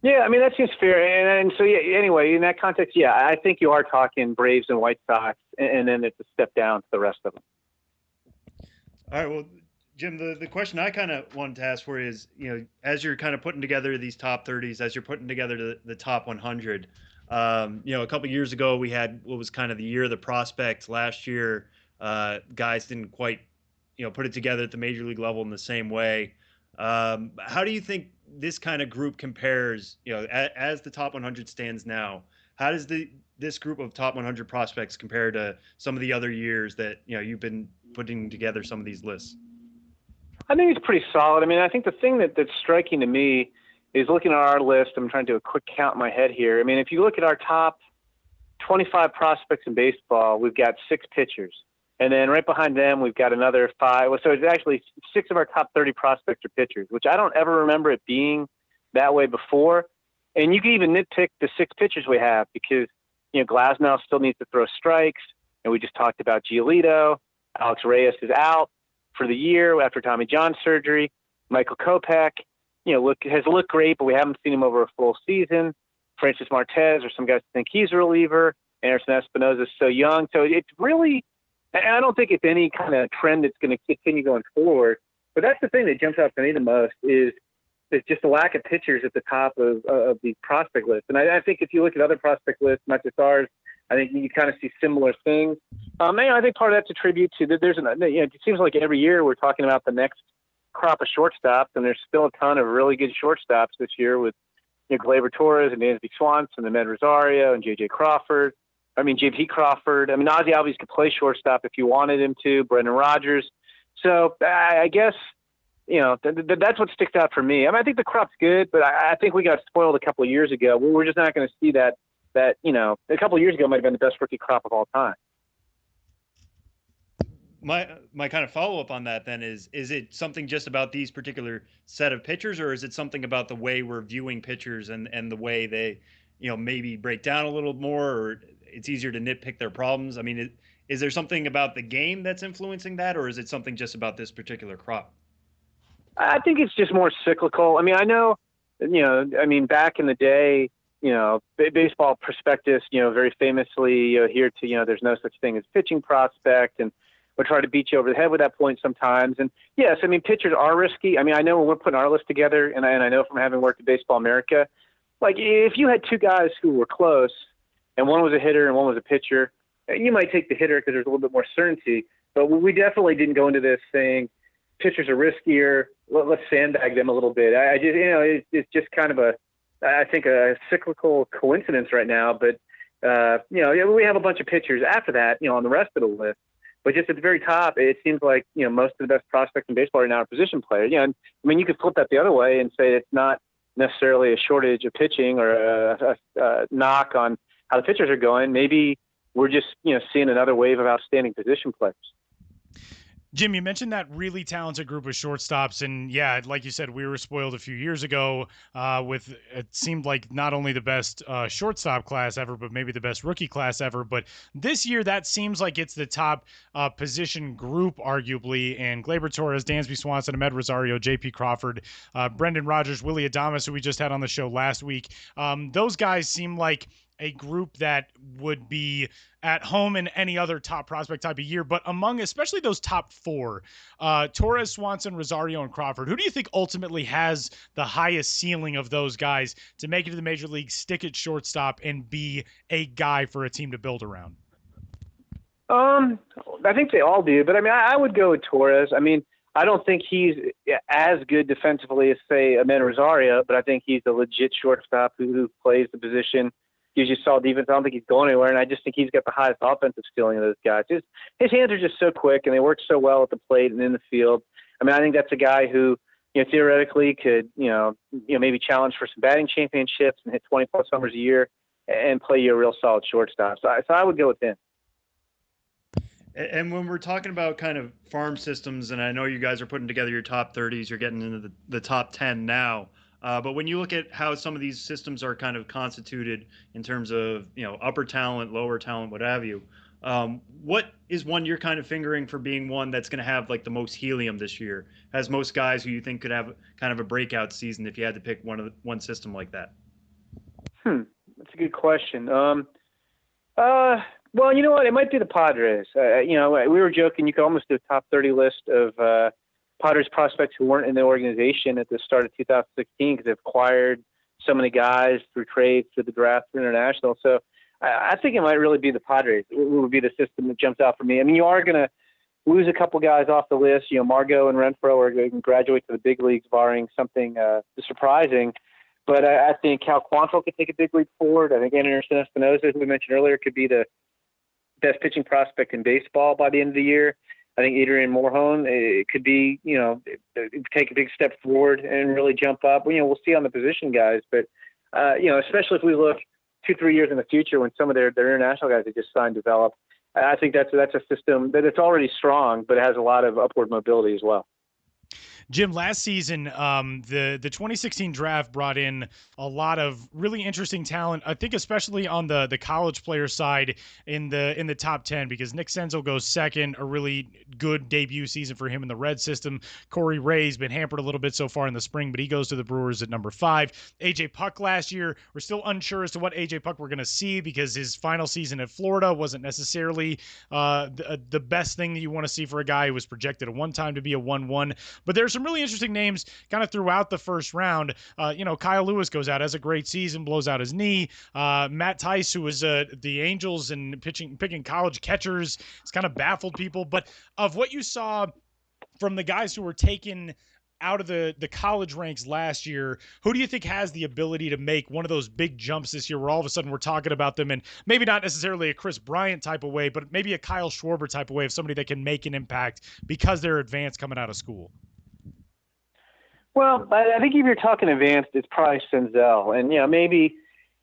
Yeah, I mean, that seems fair. And so, yeah, anyway, in that context, yeah, I think you are talking Braves and White Sox, and then it's a step down to the rest of them. All right, well, Jim, the question I kind of wanted to ask for you is, as you're kind of putting together these top 30s, as you're putting together the top 100, a couple of years ago we had what was kind of the year of the prospects. Last year, guys didn't quite, put it together at the major league level in the same way. How do you think this kind of group compares, as the top 100 stands now? How does this group of top 100 prospects compare to some of the other years that, you've been putting together some of these lists? I think it's pretty solid. I mean, I think the thing that's striking to me is looking at our list. I'm trying to do a quick count in my head here. I mean, if you look at our top 25 prospects in baseball, we've got 6 pitchers. And then right behind them, we've got another 5. So it's actually 6 of our top 30 prospects are pitchers, which I don't ever remember it being that way before. And you can even nitpick the 6 pitchers we have because, Glasnow still needs to throw strikes. And we just talked about Giolito. Alex Reyes is out for the year after Tommy John surgery. Michael Kopech, has looked great, but we haven't seen him over a full season. Francis Martez, or some guys think he's a reliever. Anderson Espinosa is so young. So it's really, and I don't think it's any kind of trend that's going to continue going forward. But that's the thing that jumps out to me the most is just the lack of pitchers at the top of the prospect list. And I think if you look at other prospect lists, not just ours, I think you kind of see similar things. I think part of that's a tribute to that. It seems like every year we're talking about the next crop of shortstops, and there's still a ton of really good shortstops this year with Gleyber Torres and Dansby Swanson and Med Rosario and JP Crawford. Ozzie Albies could play shortstop if you wanted him to. Brendan Rodgers. So I guess that's what sticks out for me. I think the crop's good, but I think we got spoiled a couple of years ago. We're just not going to see that a couple of years ago might have been the best rookie crop of all time. My kind of follow-up on that then is it something just about these particular set of pitchers, or is it something about the way we're viewing pitchers and the way they, maybe break down a little more, or it's easier to nitpick their problems? I mean, is there something about the game that's influencing that, or is it something just about this particular crop? I think it's just more cyclical. I know, back in the day, Baseball Prospectus, very famously adhere to, there's no such thing as pitching prospect, and we'll try to beat you over the head with that point sometimes. And yes, pitchers are risky. I know when we're putting our list together, and I know from having worked at Baseball America, like if you had 2 guys who were close and one was a hitter and one was a pitcher, you might take the hitter because there's a little bit more certainty. But we definitely didn't go into this saying pitchers are riskier. Let's sandbag them a little bit. I just, it's just kind of I think a cyclical coincidence right now. But we have a bunch of pitchers after that, on the rest of the list. But just at the very top, it seems like most of the best prospects in baseball right now are position players. And I mean, you could flip that the other way and say it's not necessarily a shortage of pitching or a knock on how the pitchers are going. Maybe we're just seeing another wave of outstanding position players. Jim, you mentioned that really talented group of shortstops, and yeah, like you said, we were spoiled a few years ago with it seemed like not only the best shortstop class ever, but maybe the best rookie class ever. But this year, that seems like it's the top position group, arguably. And Gleyber Torres, Dansby Swanson, Ahmed Rosario, J.P. Crawford, Brendan Rodgers, Willie Adames, who we just had on the show last week. Those guys seem like a group that would be at home in any other top prospect type of year, but among especially those top four, Torres, Swanson, Rosario, and Crawford, who do you think ultimately has the highest ceiling of those guys to make it to the major leagues, stick at shortstop, and be a guy for a team to build around? I think they all do, but I mean, I would go with Torres. I mean, I don't think he's as good defensively as, say, Ahmed Rosario, but I think he's a legit shortstop who plays the position, gives you solid defense. I don't think he's going anywhere, and I just think he's got the highest offensive ceiling of those guys. His hands are just so quick, and they work so well at the plate and in the field. I mean, I think that's a guy who, theoretically could, maybe challenge for some batting championships and hit 20-plus homers a year and play you a real solid shortstop. So I would go with him. And when we're talking about kind of farm systems, and I know you guys are putting together your top 30s, you're getting into the top 10 now. But when you look at how some of these systems are kind of constituted in terms of, upper talent, lower talent, what have you, what is one you're kind of fingering for being one that's going to have like the most helium this year? Has most guys who you think could have kind of a breakout season if you had to pick one system like that? That's a good question. Well, you know what? It might be the Padres. We were joking. You could almost do a top 30 list of Padres prospects who weren't in the organization at the start of 2016 because they've acquired so many guys through trades, through the draft, through international. So I think it might really be the Padres. It would be the system that jumps out for me. I mean, you are going to lose a couple guys off the list. Margot and Renfroe are going to graduate to the big leagues, barring something surprising. But I think Cal Quantrill could take a big leap forward. I think Anderson Espinosa, who we mentioned earlier, could be the best pitching prospect in baseball by the end of the year. I think Adrian Morejon, it could be, take a big step forward and really jump up. We'll see on the position guys, but, especially if we look 2-3 years in the future when some of their international guys that just signed develop, I think that's a system that it's already strong, but it has a lot of upward mobility as well. Jim, last season, the 2016 draft brought in a lot of really interesting talent. I think especially on the college player side in the top 10, because Nick Senzel goes second, a really good debut season for him in the red system. Corey Ray's been hampered a little bit so far in the spring, but he goes to the Brewers at number 5. AJ Puck last year, we're still unsure as to what AJ Puck we're going to see because his final season at Florida wasn't necessarily the best thing that you want to see for a guy who was projected at one time to be a 1-1. But there's some really interesting names kind of throughout the first round. Kyle Lewis goes out, has a great season, blows out his knee. Matt Tice, who was the Angels and picking college catchers, has kind of baffled people. But of what you saw from the guys who were taken out of the college ranks last year, who do you think has the ability to make one of those big jumps this year where all of a sudden we're talking about them in maybe not necessarily a Chris Bryant type of way, but maybe a Kyle Schwarber type of way of somebody that can make an impact because they're advanced coming out of school? Well, I think if you're talking advanced, it's probably Senzel. And, maybe,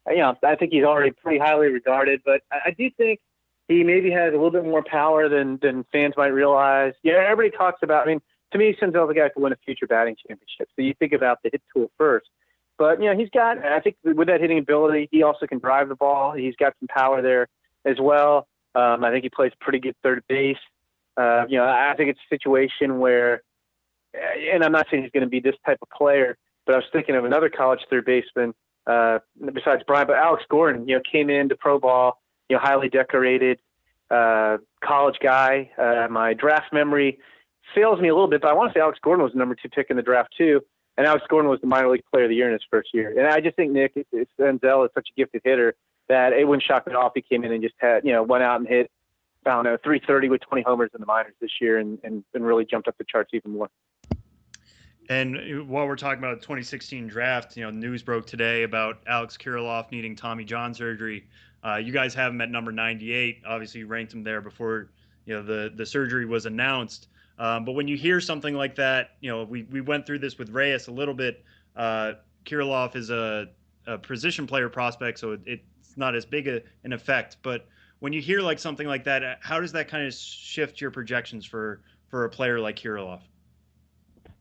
I think he's already pretty highly regarded, but I do think he maybe has a little bit more power than fans might realize. Everybody talks about, to me, Senzel's a guy who could win a future batting championship. So you think about the hit tool first. But, he's got, I think with that hitting ability, he also can drive the ball. He's got some power there as well. I think he plays pretty good third base. I think it's a situation where, and I'm not saying he's going to be this type of player, but I was thinking of another college third baseman besides Brian, but Alex Gordon, came into pro ball, highly decorated college guy. My draft memory fails me a little bit, but I want to say Alex Gordon was the number 2 pick in the draft too. And Alex Gordon was the minor league player of the year in his first year. And I just think, Nick, Senzel is such a gifted hitter that it wouldn't shock me at all if he came in and just had, went out and hit, I don't know, 330 with 20 homers in the minors this year and really jumped up the charts even more. And while we're talking about the 2016 draft, news broke today about Alex Kirilloff needing Tommy John surgery. You guys have him at number 98. Obviously, you ranked him there before the surgery was announced. But when you hear something like that, we went through this with Reyes a little bit. Kirilloff is a position player prospect, so it's not as big an effect. But when you hear like something like that, how does that kind of shift your projections for a player like Kirilloff?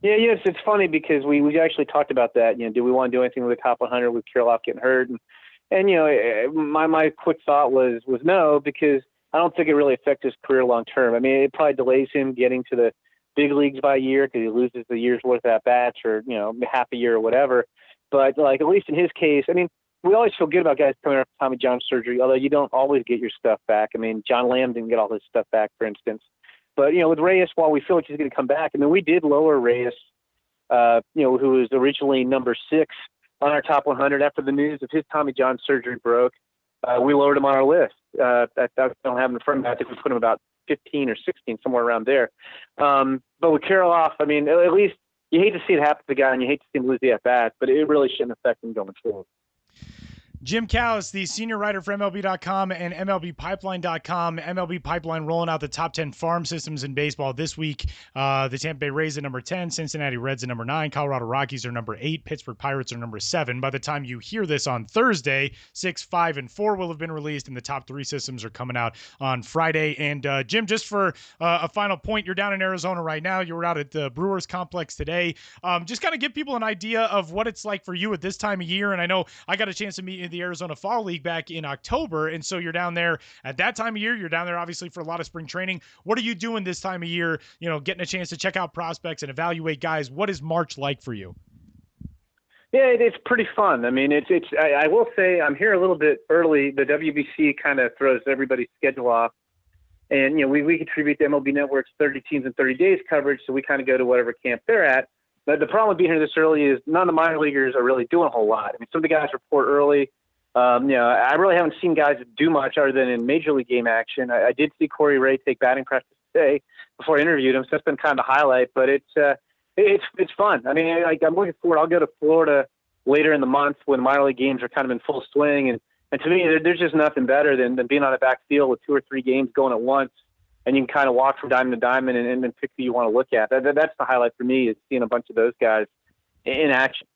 Yeah, yes, it's funny because we actually talked about that. Do we want to do anything with the top 100 with Kirilloff getting hurt? And my quick thought was no, because I don't think it really affects his career long term. I mean, it probably delays him getting to the big leagues by a year because he loses the year's worth of at bats or half a year or whatever. But like at least in his case, I mean, we always feel good about guys coming after Tommy John surgery, although you don't always get your stuff back. I mean, John Lamb didn't get all his stuff back, for instance. But, with Reyes, while we feel like he's going to come back, I mean, we did lower Reyes, who was originally number 6 on our top 100 after the news of his Tommy John surgery broke. We lowered him on our list. I don't have him in front of me. I think we put him about 15 or 16, somewhere around there. But with Kirilloff, I mean, at least you hate to see it happen to the guy and you hate to see him lose the at-bat, but it really shouldn't affect him going forward. Jim Callis, the senior writer for MLB.com and MLBpipeline.com. MLB Pipeline rolling out the top 10 farm systems in baseball this week. The Tampa Bay Rays are number 10, Cincinnati Reds are number 9, Colorado Rockies are number 8, Pittsburgh Pirates are number 7. By the time you hear this on Thursday, 6, 5, and 4 will have been released, and the top 3 systems are coming out on Friday. And Jim, just for a final point, you're down in Arizona right now. You were out at the Brewers Complex today. Just kind of give people an idea of what it's like for you at this time of year. And I know I got a chance to meet the Arizona Fall League back in October, and so you're down there at that time of year. You're down there obviously for a lot of spring training. What are you doing this time of year, getting a chance to check out prospects and evaluate guys? What is March like for you? Yeah, it's pretty fun. I mean, I will say I'm here a little bit early. The WBC kind of throws everybody's schedule off, and we contribute to MLB Network's 30 teams in 30 days coverage, so we kind of go to whatever camp they're at. But the problem with being here this early is none of the minor leaguers are really doing a whole lot. I mean, some of the guys report early. I really haven't seen guys do much other than in major league game action. I did see Corey Ray take batting practice today before I interviewed him, so that's been kind of the highlight. But it's fun. I mean, I'm looking forward. I'll go to Florida later in the month when minor league games are kind of in full swing, and to me, there's just nothing better than being on a backfield with 2 or 3 games going at once, and you can kind of walk from diamond to diamond and then pick who you want to look at. That's the highlight for me, is seeing a bunch of those guys in action.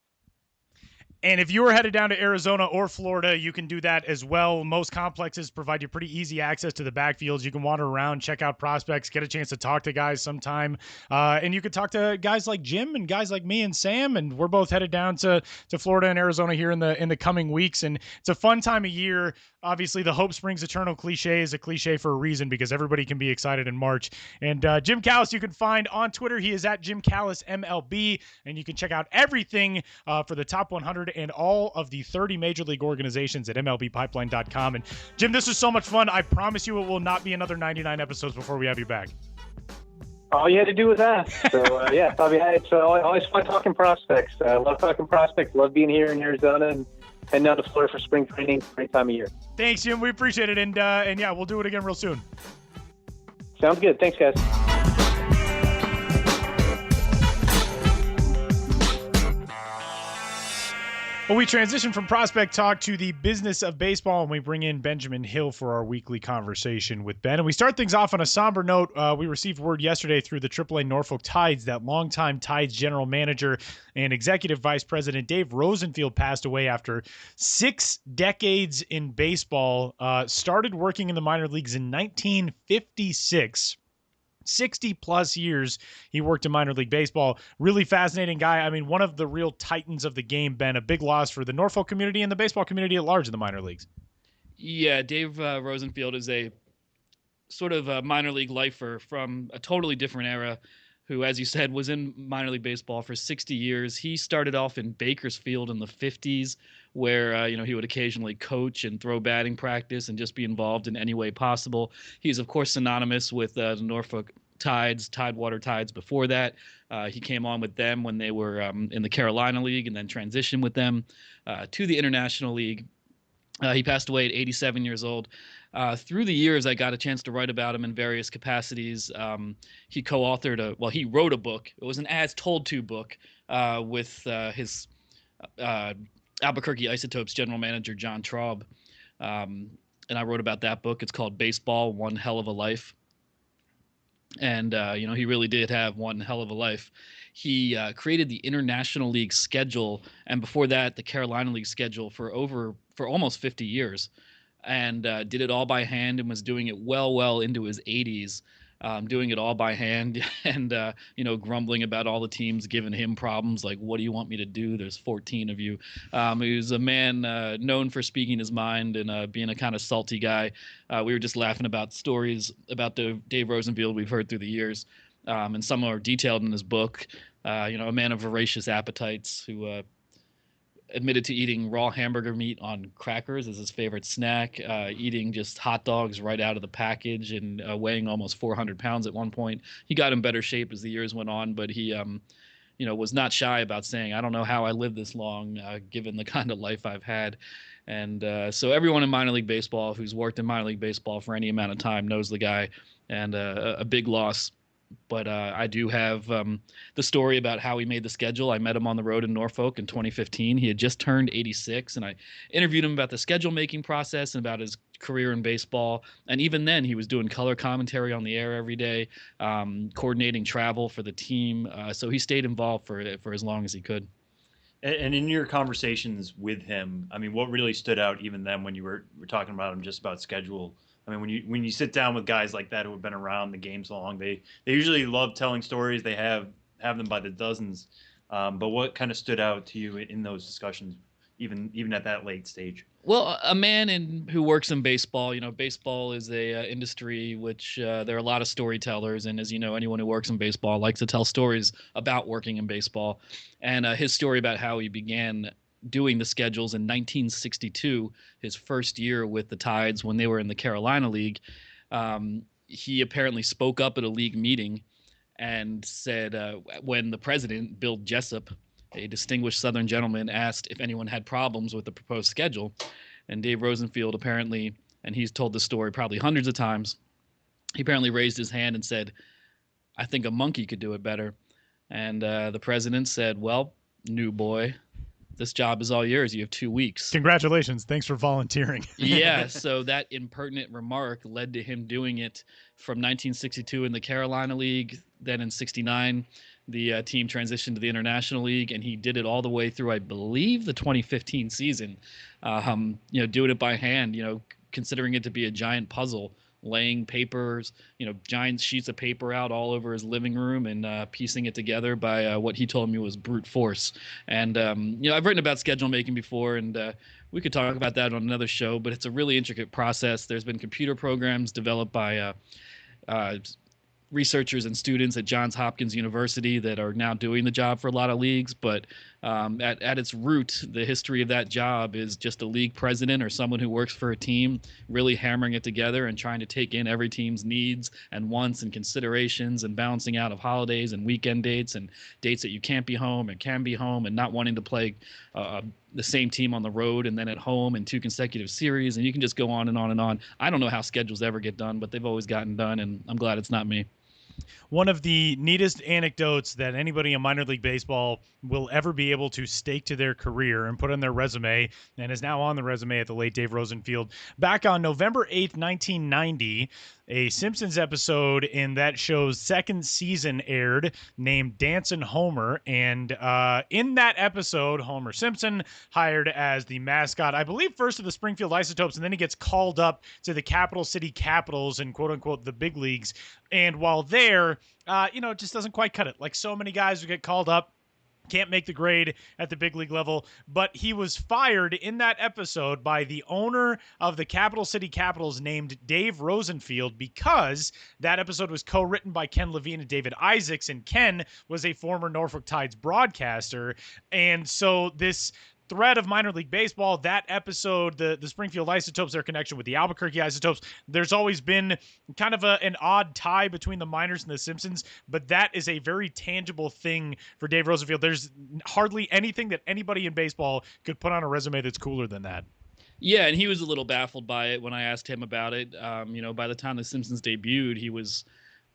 And if you were headed down to Arizona or Florida, you can do that as well. Most complexes provide you pretty easy access to the backfields. You can wander around, check out prospects, get a chance to talk to guys sometime. And you could talk to guys like Jim and guys like me and Sam. And we're both headed down to Florida and Arizona here in the coming weeks. And it's a fun time of year. Obviously, the hope springs eternal cliche is a cliche for a reason, because everybody can be excited in March. And Jim Callis, you can find on Twitter. He is at Jim Callis MLB. And you can check out everything for the top 100 and all of the 30 major league organizations at MLBpipeline.com. And Jim, this was so much fun. I promise you it will not be another 99 episodes before we have you back. All you had to do was ask. So, yeah, it's always fun talking prospects. I love talking prospects. Love being here in Arizona and heading out to Florida for spring training. Great time of year. Thanks, Jim. We appreciate it. And yeah, we'll do it again real soon. Sounds good. Thanks, guys. Well, we transition from prospect talk to the business of baseball, and we bring in Benjamin Hill for our weekly conversation with Ben. And we start things off on a somber note. We received word yesterday through the AAA Norfolk Tides that longtime Tides general manager and executive vice president Dave Rosenfield passed away after 6 decades in baseball. Started working in the minor leagues in 1956. 60 plus years he worked in minor league baseball. Really fascinating guy. I mean, one of the real titans of the game, Ben. A big loss for the Norfolk community and the baseball community at large in the minor leagues. Yeah, Dave Rosenfield is a sort of a minor league lifer from a totally different era, who, as you said, was in minor league baseball for 60 years. He started off in Bakersfield in the 50s, where he would occasionally coach and throw batting practice and just be involved in any way possible. He's, of course, synonymous with the Norfolk Tides, Tidewater Tides before that. He came on with them when they were in the Carolina League and then transitioned with them to the International League. He passed away at 87 years old. Through the years, I got a chance to write about him in various capacities. He co-authored he wrote a book. It was an as told to book with his Albuquerque Isotopes general manager, John Traub. And I wrote about that book. It's called Baseball, One Hell of a Life. And, he really did have one hell of a life. He created the International League schedule, and before that, the Carolina League schedule for almost 50 years, and did it all by hand and was doing it well into his 80s, doing it all by hand and, grumbling about all the teams giving him problems like, what do you want me to do? There's 14 of you. He was a man known for speaking his mind and being a kind of salty guy. We were just laughing about stories about the Dave Rosenfield we've heard through the years, and some are detailed in his book. A man of voracious appetites who admitted to eating raw hamburger meat on crackers as his favorite snack, eating just hot dogs right out of the package, and weighing almost 400 pounds at one point. He got in better shape as the years went on, but he, was not shy about saying, I don't know how I lived this long, given the kind of life I've had. And so everyone in minor league baseball who's worked in minor league baseball for any amount of time knows the guy, and a big loss. But I do have the story about how he made the schedule. I met him on the road in Norfolk in 2015. He had just turned 86, and I interviewed him about the schedule-making process and about his career in baseball. And even then, he was doing color commentary on the air every day, coordinating travel for the team. So he stayed involved for as long as he could. And in your conversations with him, I mean, what really stood out even then when you were talking about him just about schedule? I mean, when you sit down with guys like that who have been around the game so long, they usually love telling stories. They have them by the dozens. But what kind of stood out to you in those discussions, even at that late stage? Well, a man who works in baseball, baseball is a industry which there are a lot of storytellers, and as you know, anyone who works in baseball likes to tell stories about working in baseball. And his story about how he began doing the schedules in 1962, his first year with the Tides when they were in the Carolina League, he apparently spoke up at a league meeting and said when the president, Bill Jessup, a distinguished Southern gentleman, asked if anyone had problems with the proposed schedule, and Dave Rosenfield apparently, and he's told the story probably hundreds of times, he apparently raised his hand and said, I think a monkey could do it better. And the president said, well, new boy, this job is all yours. You have 2 weeks. Congratulations. Thanks for volunteering. Yeah, so that impertinent remark led to him doing it from 1962 in the Carolina League. Then in 69, the team transitioned to the International League, and he did it all the way through, I believe, the 2015 season. Doing it by hand, considering it to be a giant puzzle, laying papers, giant sheets of paper out all over his living room and piecing it together by what he told me was brute force. And, I've written about schedule making before, and we could talk about that on another show, but it's a really intricate process. There's been computer programs developed by researchers and students at Johns Hopkins University that are now doing the job for a lot of leagues. But at its root, the history of that job is just a league president or someone who works for a team really hammering it together and trying to take in every team's needs and wants and considerations and balancing out of holidays and weekend dates and dates that you can't be home and can be home, and not wanting to play the same team on the road and then at home in 2 consecutive series. And you can just go on and on and on. I don't know how schedules ever get done, but they've always gotten done, and I'm glad it's not me. One of the neatest anecdotes that anybody in minor league baseball will ever be able to stake to their career and put on their resume, and is now on the resume at the late Dave Rosenfield. Back on November 8th, 1990, a Simpsons episode in that show's second season aired named Dancin' Homer. And in that episode, Homer Simpson, hired as the mascot, I believe first of the Springfield Isotopes, and then he gets called up to the Capital City Capitals and quote-unquote the big leagues. And while there, it just doesn't quite cut it. Like so many guys who get called up, can't make the grade at the big league level, but he was fired in that episode by the owner of the Capital City Capitals named Dave Rosenfield, because that episode was co-written by Ken Levine and David Isaacs, and Ken was a former Norfolk Tides broadcaster. And so this thread of minor league baseball, that episode, the Springfield Isotopes, their connection with the Albuquerque Isotopes, there's always been kind of an odd tie between the minors and the Simpsons, but that is a very tangible thing for Dave Rosenfield. There's hardly anything that anybody in baseball could put on a resume that's cooler than that. Yeah, and he was a little baffled by it when I asked him about it. By the time The Simpsons debuted, he was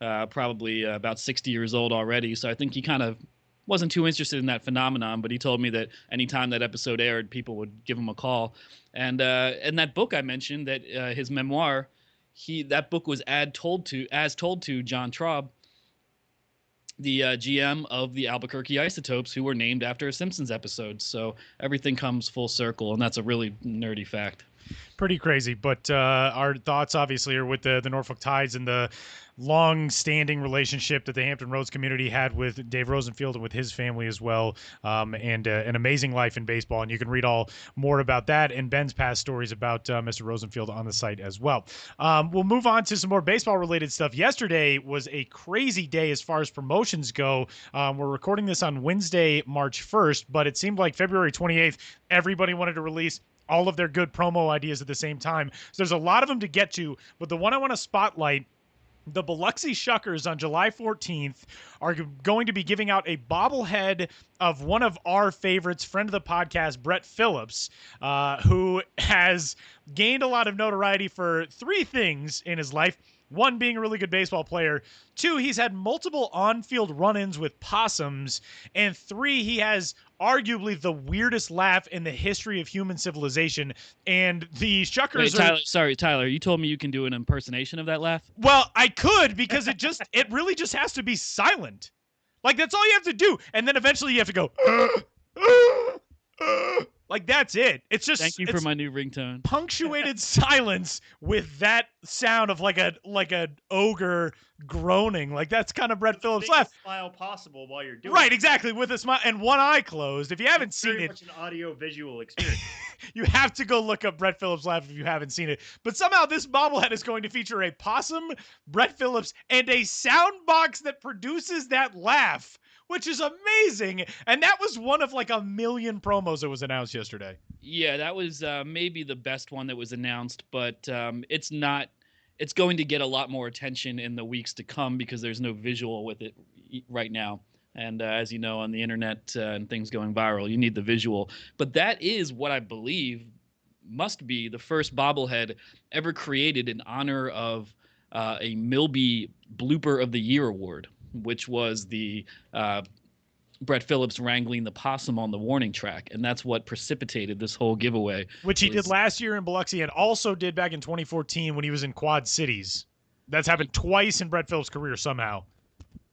probably about 60 years old already. So I think he kind of wasn't too interested in that phenomenon, but he told me that anytime that episode aired, people would give him a call. And that book I mentioned, that his memoir, that book was as told to John Traub, the GM of the Albuquerque Isotopes, who were named after a Simpsons episode. So everything comes full circle, and that's a really nerdy fact. Pretty crazy, but our thoughts obviously are with the Norfolk Tides and the long-standing relationship that the Hampton Roads community had with Dave Rosenfield and with his family as well, and an amazing life in baseball. And you can read all more about that and Ben's past stories about Mr. Rosenfield on the site as well. We'll move on to some more baseball-related stuff. Yesterday was a crazy day as far as promotions go. We're recording this on Wednesday, March 1st, but it seemed like February 28th, everybody wanted to release all of their good promo ideas at the same time. So there's a lot of them to get to, but the one I want to spotlight, the Biloxi Shuckers on July 14th are going to be giving out a bobblehead of one of our favorites, friend of the podcast, Brett Phillips, who has gained a lot of notoriety for three things in his life. One, being a really good baseball player. Two, he's had multiple on-field run-ins with possums. And three, he has arguably the weirdest laugh in the history of human civilization. And the Shuckers Tyler, you told me you can do an impersonation of that laugh? Well, I could, because it really just has to be silent. Like, that's all you have to do. And then eventually you have to go, like, that's it. It's just thank you for my new ringtone. Punctuated silence with that sound of like an ogre groaning. Like, that's kind of Brett Phillips' laugh. Smile possible while you're doing right, it. exactly, with a smile and one eye closed. If you haven't seen it, very much an audio-visual experience. You have to go look up Brett Phillips' laugh if you haven't seen it. But somehow this bobblehead is going to feature a possum, Brett Phillips, and a sound box that produces that laugh, which is amazing. And that was one of like a million promos that was announced yesterday. Yeah, that was maybe the best one that was announced, but it's not. It's going to get a lot more attention in the weeks to come because there's no visual with it right now. And as you know, on the internet and things going viral, you need the visual. But that is what I believe must be the first bobblehead ever created in honor of a MLB Blooper of the Year award, which was the Brett Phillips wrangling the possum on the warning track. And that's what precipitated this whole giveaway. Which he did last year in Biloxi and also did back in 2014 when he was in Quad Cities. That's happened twice in Brett Phillips' career somehow.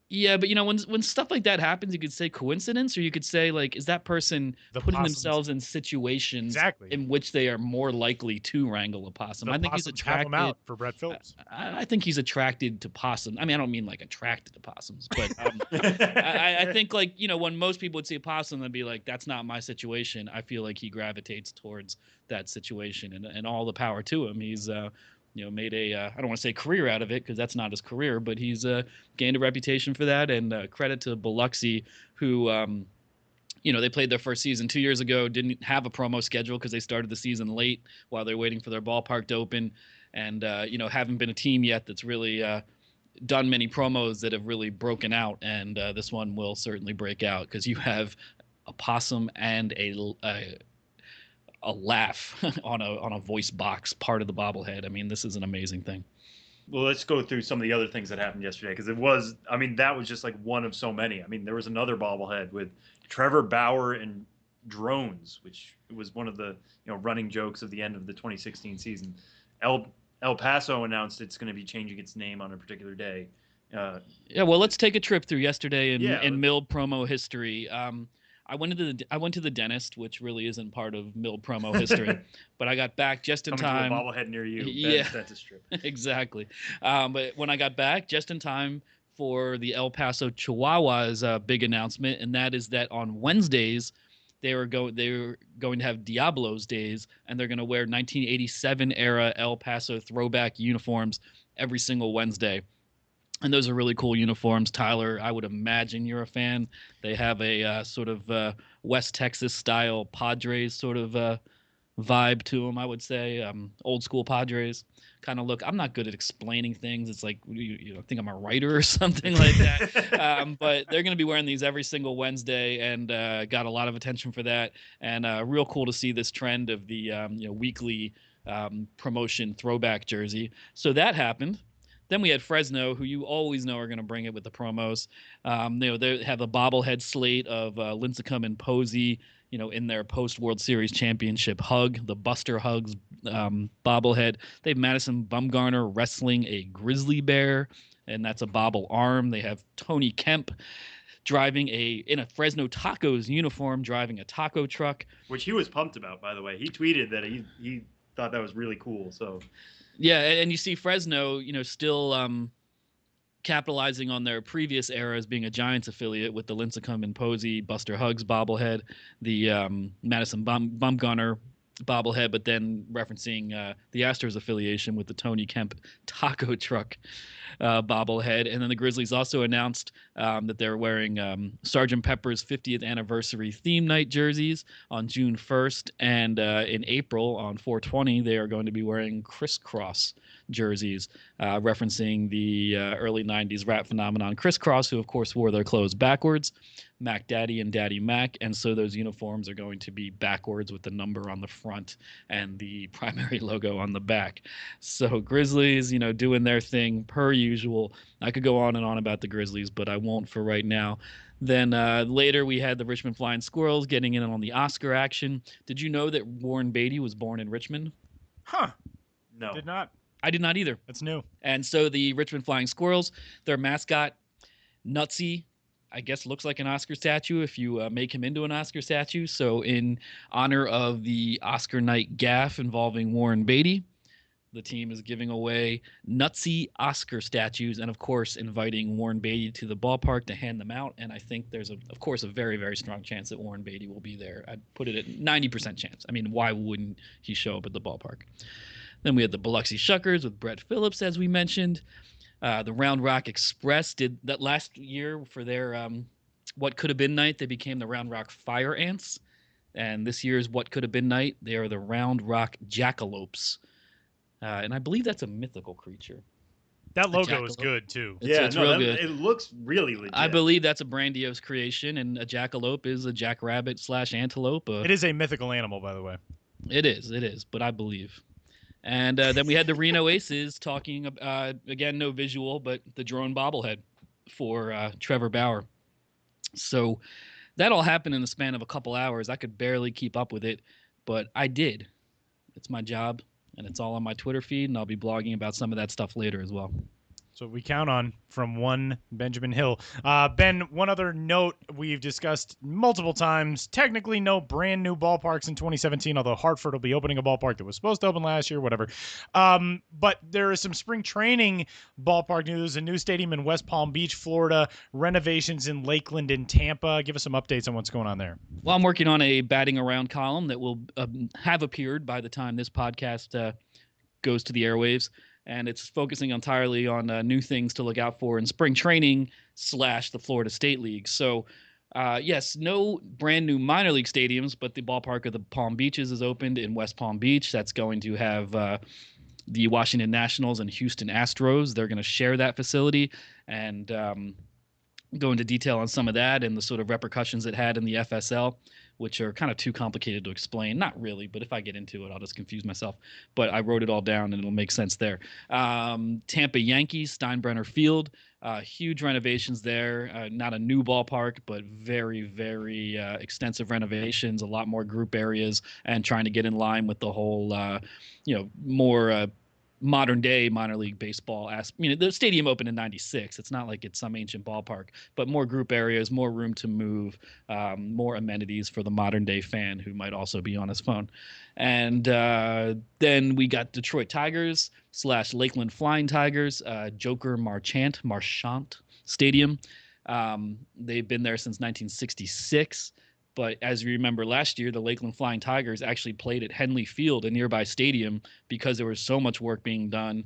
Yeah, but when stuff like that happens, you could say coincidence, or you could say, like, is that person putting themselves in situations in which they are more likely to wrangle a possum? I think he's attracted. Have him out for Brett Phillips. I think he's attracted to possums. I mean, I don't mean like attracted to possums, but I think, like, when most people would see a possum, they'd be like, that's not my situation. I feel like he gravitates towards that situation, and all the power to him. He's made I don't want to say career out of it because that's not his career, but he's gained a reputation for that. And credit to Biloxi, who, they played their first season 2 years ago, didn't have a promo schedule because they started the season late while they're waiting for their ballpark to open. And, haven't been a team yet that's really done many promos that have really broken out. And this one will certainly break out because you have a possum and a laugh on a voice box part of the bobblehead. I mean, this is an amazing thing. Well, let's go through some of the other things that happened yesterday because that was just like one of so many. I mean, there was another bobblehead with Trevor Bauer and drones, which was one of the running jokes of the end of the 2016 season. El Paso announced it's going to be changing its name on a particular day. Well, let's take a trip through yesterday in MLB promo history. I went to the dentist, which really isn't part of MLB promo history, but I got back just in time. To a bobblehead near you, yeah, dentist trip. Exactly. But when I got back, just in time for the El Paso Chihuahuas big announcement, and that is that on Wednesdays they were going to have Diablos days, and they're going to wear 1987 era El Paso throwback uniforms every single Wednesday. And those are really cool uniforms. Tyler, I would imagine you're a fan. They have a sort of West Texas style Padres sort of vibe to them, I would say. Old school Padres kind of look. I'm not good at explaining things. It's like you think I'm a writer or something like that. But they're going to be wearing these every single Wednesday, and got a lot of attention for that. And real cool to see this trend of the weekly promotion throwback jersey. So that happened. Then we had Fresno, who you always know are going to bring it with the promos. They have a bobblehead slate of Lincecum and Posey, in their post-World Series championship hug, the Buster Hugs bobblehead. They have Madison Bumgarner wrestling a grizzly bear, and that's a bobble arm. They have Tony Kemp driving in a Fresno Tacos uniform, driving a taco truck. Which he was pumped about, by the way. He tweeted that he thought that was really cool, so... Yeah, and you see Fresno, still capitalizing on their previous era as being a Giants affiliate with the Lincecum and Posey, Buster Hugs bobblehead, the Madison Bumgarner bobblehead, but then referencing the Astros affiliation with the Tony Kemp taco truck bobblehead. And then the Grizzlies also announced that they're wearing Sgt. Pepper's 50th anniversary theme night jerseys on June 1st. And in April, on 4/20, they are going to be wearing crisscross jerseys, referencing the early 90s rap phenomenon Crisscross, who, of course, wore their clothes backwards. Mac Daddy and Daddy Mac, and so those uniforms are going to be backwards with the number on the front and the primary logo on the back. So Grizzlies, doing their thing per usual. I could go on and on about the Grizzlies, but I won't for right now. Then later we had the Richmond Flying Squirrels getting in on the Oscar action. Did you know that Warren Beatty was born in Richmond? Huh. No. Did not. I did not either. That's new. And so the Richmond Flying Squirrels, their mascot, Nutsy, I guess looks like an Oscar statue if you make him into an Oscar statue. So in honor of the Oscar night gaffe involving Warren Beatty, the team is giving away Nutsy Oscar statues and, of course, inviting Warren Beatty to the ballpark to hand them out. And I think there's, of course, a very, very strong chance that Warren Beatty will be there. I'd put it at 90% chance. I mean, why wouldn't he show up at the ballpark? Then we had the Biloxi Shuckers with Brett Phillips, as we mentioned. The Round Rock Express did that last year for their What Could Have Been night. They became the Round Rock Fire Ants. And this year's What Could Have Been night, they are the Round Rock Jackalopes. And I believe that's a mythical creature. That logo is good, too. It's real good. It looks really legit. I believe that's a Brandios creation, and a jackalope is a jackrabbit / antelope. It is a mythical animal, by the way. It is, but I believe. And then we had the Reno Aces talking, again, no visual, but the drone bobblehead for Trevor Bauer. So that all happened in the span of a couple hours. I could barely keep up with it, but I did. It's my job, and it's all on my Twitter feed, and I'll be blogging about some of that stuff later as well. So we count on from one Benjamin Hill. Ben, one other note we've discussed multiple times. Technically, no brand new ballparks in 2017, although Hartford will be opening a ballpark that was supposed to open last year, whatever. But there is some spring training ballpark news, a new stadium in West Palm Beach, Florida, renovations in Lakeland and Tampa. Give us some updates on what's going on there. Well, I'm working on a batting around column that will have appeared by the time this podcast goes to the airwaves. And it's focusing entirely on new things to look out for in spring training / the Florida State League. So, yes, no brand new minor league stadiums, but the ballpark of the Palm Beaches is opened in West Palm Beach. That's going to have the Washington Nationals and Houston Astros. They're going to share that facility and go into detail on some of that and the sort of repercussions it had in the FSL, which are kind of too complicated to explain. Not really, but if I get into it, I'll just confuse myself. But I wrote it all down, and it'll make sense there. Tampa Yankees, Steinbrenner Field, huge renovations there. Not a new ballpark, but very, very extensive renovations, a lot more group areas, and trying to get in line with the whole, more modern day minor league baseball. The stadium opened in '96. It's not like it's some ancient ballpark, but more group areas, more room to move, more amenities for the modern day fan who might also be on his phone. And then we got Detroit Tigers / Lakeland Flying Tigers, Joker Marchant Stadium. They've been there since 1966. But as you remember last year, the Lakeland Flying Tigers actually played at Henley Field, a nearby stadium, because there was so much work being done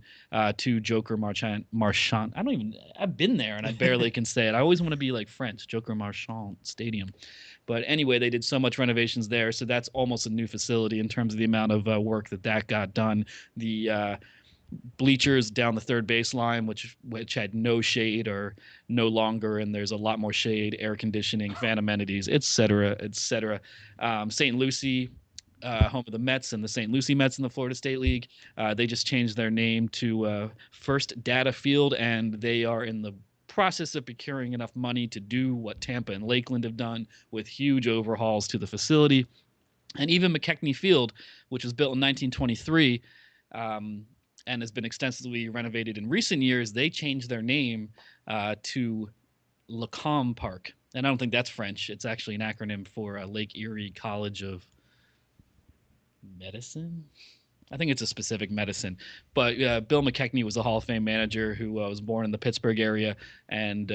to Joker Marchant. I've been there and I barely can say it. I always want to be like French, Joker Marchant Stadium. But anyway, they did so much renovations there, so that's almost a new facility in terms of the amount of work that got done. The bleachers down the third baseline, which had no shade or no longer, and there's a lot more shade, air conditioning, fan amenities, et cetera, et cetera. St. Lucie, home of the Mets and the St. Lucie Mets in the Florida State League, they just changed their name to First Data Field, and they are in the process of procuring enough money to do what Tampa and Lakeland have done with huge overhauls to the facility. And even McKechnie Field, which was built in 1923, and has been extensively renovated in recent years, they changed their name to Lacombe Park. And I don't think that's French. It's actually an acronym for Lake Erie College of Medicine. I think it's a specific medicine. But Bill McKechnie was a Hall of Fame manager who was born in the Pittsburgh area and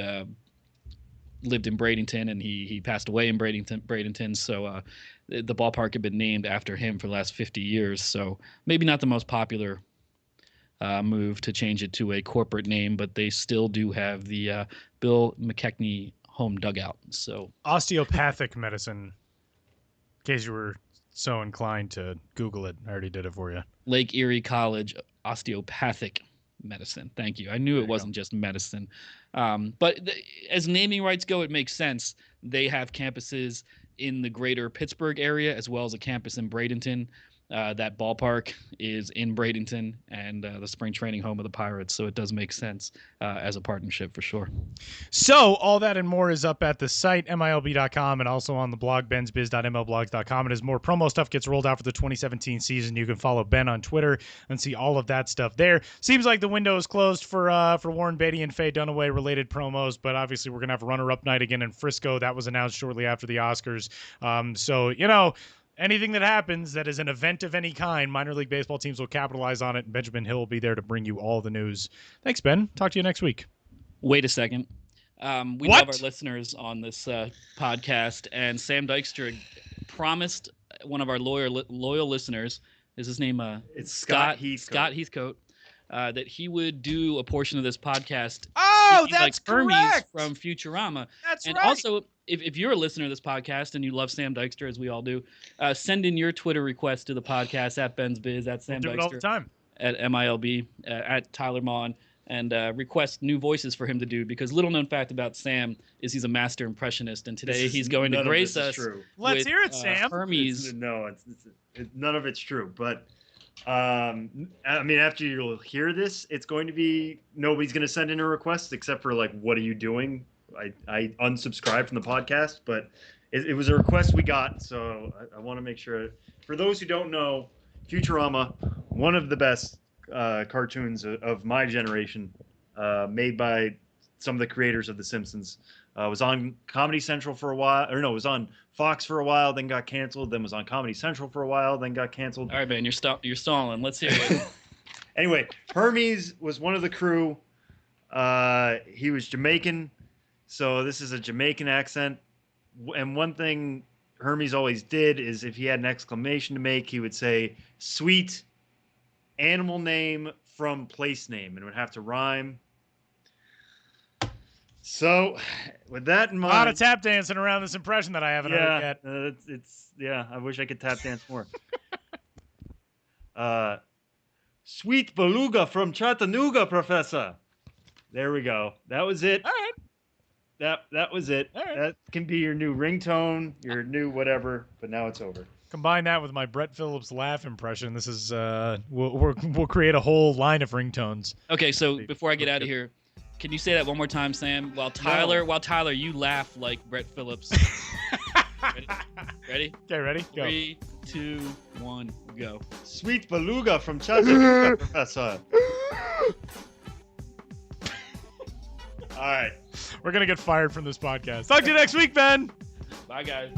lived in Bradenton, and he passed away in Bradenton. So the ballpark had been named after him for the last 50 years. So maybe not the most popular move to change it to a corporate name, but they still do have the Bill McKechnie home dugout. So osteopathic medicine, in case you were so inclined to Google it. I already did it for you. Lake Erie College Osteopathic Medicine. Thank you. I knew it wasn't just medicine. But as naming rights go, it makes sense. They have campuses in the greater Pittsburgh area as well as a campus in Bradenton. That ballpark is in Bradenton and the spring training home of the Pirates, so it does make sense as a partnership for sure. So all that and more is up at the site, MILB.com, and also on the blog, bensbiz.mlblogs.com. And as more promo stuff gets rolled out for the 2017 season, you can follow Ben on Twitter and see all of that stuff there. Seems like the window is closed for Warren Beatty and Faye Dunaway related promos, but obviously we're going to have runner-up night again in Frisco. That was announced shortly after the Oscars. So, anything that happens that is an event of any kind, minor league baseball teams will capitalize on it. Benjamin Hill will be there to bring you all the news. Thanks, Ben. Talk to you next week. Wait a second. We love our listeners on this podcast, and Sam Dykstra promised one of our loyal listeners, is his name it's Scott Heathcote, that he would do a portion of this podcast. Oh, that's like correct. Hermes from Futurama. That's and right. Also, if you're a listener to this podcast and you love Sam Dykstra, as we all do, send in your Twitter request to the podcast at Ben's Biz, at Sam Dykstra. Do it all the time. At MILB, at Tyler Maughan, and request new voices for him to do, because little known fact about Sam is he's a master impressionist, and today he's going to grace us. Let's hear it, Sam. Hermes. None of it's true, but I mean, after you'll hear this, it's going to be nobody's going to send in a request except for like, what are you doing? I unsubscribed from the podcast, but it was a request we got, so I want to make sure. For those who don't know, Futurama, one of the best cartoons of my generation, made by some of the creators of The Simpsons, was on Comedy Central for a while, or no, it was on Fox for a while, then got canceled, then was on Comedy Central for a while, then got canceled. All right, man, you're stalling. Let's hear it. Anyway, Hermes was one of the crew. He was Jamaican, so this is a Jamaican accent. And one thing Hermes always did is if he had an exclamation to make, he would say, "Sweet animal name from place name," and it would have to rhyme. So, with that in mind, a lot of tap dancing around this impression that I haven't heard yet. I wish I could tap dance more. Sweet beluga from Chattanooga, Professor. There we go. That was it. All right. That was it. All right. That can be your new ringtone, your new whatever. But now it's over. Combine that with my Brett Phillips laugh impression. This is we'll create a whole line of ringtones. Okay, so before I get out of here, can you say that one more time, Sam? While Tyler, you laugh like Brett Phillips. Ready? Okay, ready? Go. 3, 2, 1, go. Sweet beluga from Chattanooga, Professor. All right. We're going to get fired from this podcast. Talk to you next week, Ben. Bye, guys.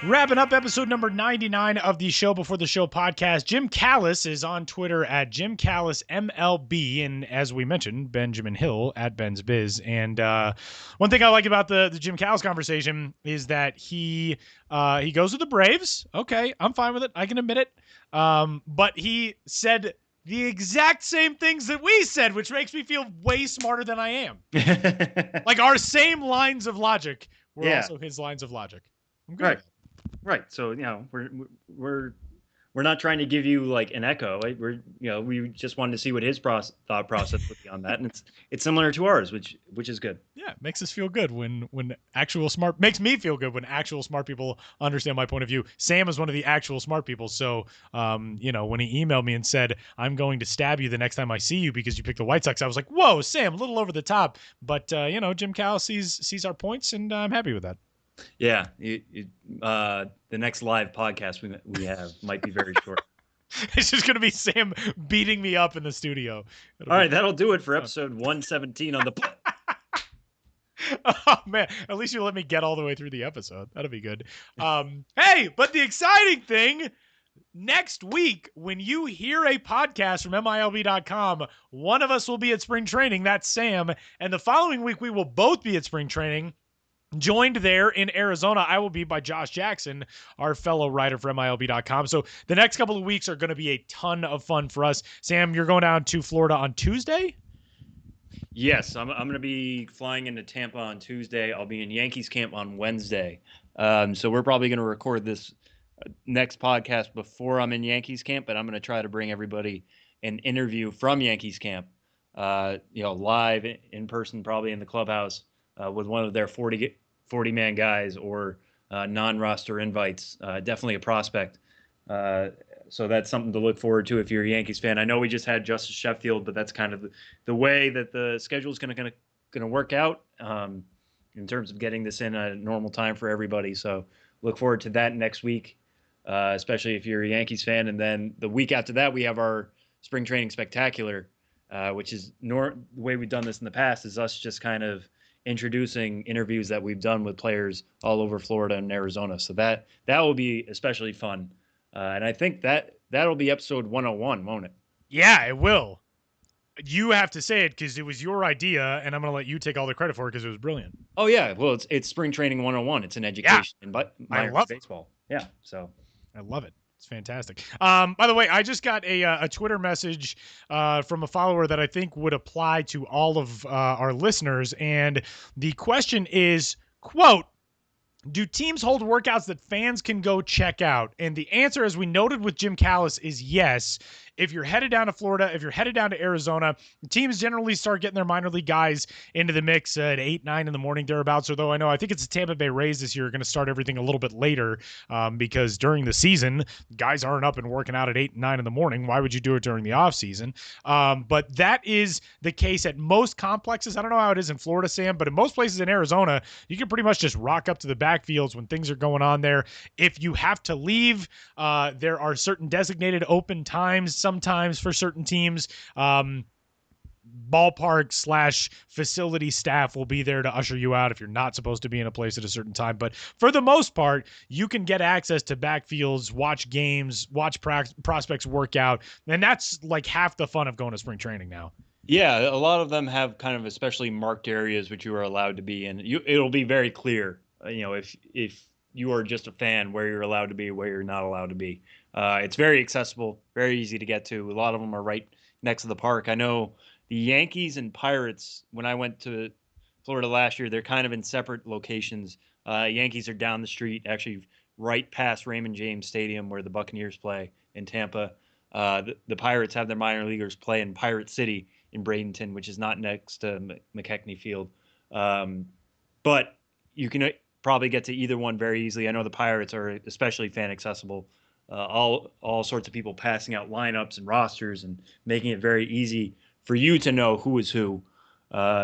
Wrapping up episode number 99 of the Show Before the Show podcast. Jim Callis is on Twitter at Jim Callis MLB, and as we mentioned, Benjamin Hill at Ben's Biz. And one thing I like about the Jim Callis conversation is that he goes with the Braves. Okay, I'm fine with it. I can admit it. But he said the exact same things that we said, which makes me feel way smarter than I am. Like our same lines of logic were also his lines of logic. I'm good. Right. So, we're not trying to give you like an echo. Right? We just wanted to see what his thought process would be on that, and it's similar to ours, which is good. Yeah, it makes us feel good when makes me feel good when actual smart people understand my point of view. Sam is one of the actual smart people, so when he emailed me and said, "I'm going to stab you the next time I see you because you picked the White Sox," I was like, "Whoa, Sam, a little over the top," but Jim Callis sees our points, and I'm happy with that. Yeah, the next live podcast we have might be very short. It's just going to be Sam beating me up in the studio. All right, that'll do it for episode 117 on the. Oh man, at least you let me get all the way through the episode. That'll be good. Hey, but the exciting thing, next week when you hear a podcast from MILB.com, one of us will be at spring training. That's Sam. And the following week we will both be at spring training. Joined there in Arizona, I will be by Josh Jackson, our fellow writer for MILB.com. So the next couple of weeks are going to be a ton of fun for us. Sam, you're going down to Florida on Tuesday? Yes, I'm going to be flying into Tampa on Tuesday. I'll be in Yankees camp on Wednesday. So we're probably going to record this next podcast before I'm in Yankees camp, but I'm going to try to bring everybody an interview from Yankees camp, live in person, probably in the clubhouse with one of their 40-man guys or non-roster invites. Definitely a prospect. So that's something to look forward to if you're a Yankees fan. I know we just had Justice Sheffield, but that's kind of the way that the schedule is going to work out in terms of getting this in a normal time for everybody. So look forward to that next week, especially if you're a Yankees fan. And then the week after that, we have our spring training spectacular, which is the way we've done this in the past is us just kind of introducing interviews that we've done with players all over Florida and Arizona. So that will be especially fun. And I think that'll be episode 101, won't it? Yeah, it will. You have to say it because it was your idea, and I'm going to let you take all the credit for it because it was brilliant. Oh, yeah. Well, it's spring training 101. It's an education in minor baseball. Yeah, so. I love it. It's fantastic. By the way, I just got a Twitter message from a follower that I think would apply to all of our listeners, and the question is, quote, do teams hold workouts that fans can go check out? And the answer, as we noted with Jim Callis, is yes. If you're headed down to Florida, if you're headed down to Arizona, the teams generally start getting their minor league guys into the mix at 8, 9 in the morning, thereabouts. Although I think it's the Tampa Bay Rays this year are going to start everything a little bit later because during the season, guys aren't up and working out at 8, 9 in the morning. Why would you do it during the offseason? But that is the case at most complexes. I don't know how it is in Florida, Sam, but in most places in Arizona, you can pretty much just rock up to the backfields when things are going on there. If you have to leave, there are certain designated open times sometimes for certain teams. Ballpark / facility staff will be there to usher you out if you're not supposed to be in a place at a certain time. But for the most part, you can get access to backfields, watch games, watch prospects work out. And that's like half the fun of going to spring training now. Yeah, a lot of them have kind of especially marked areas which you are allowed to be in. It'll be very clear, if you are just a fan, where you're allowed to be, where you're not allowed to be. It's very accessible, very easy to get to. A lot of them are right next to the park. I know the Yankees and Pirates, when I went to Florida last year, they're kind of in separate locations. Yankees are down the street, actually right past Raymond James Stadium where the Buccaneers play in Tampa. The Pirates have their minor leaguers play in Pirate City in Bradenton, which is not next to McKechnie Field. But you can probably get to either one very easily. I know the Pirates are especially fan accessible. All sorts of people passing out lineups and rosters and making it very easy for you to know who is who.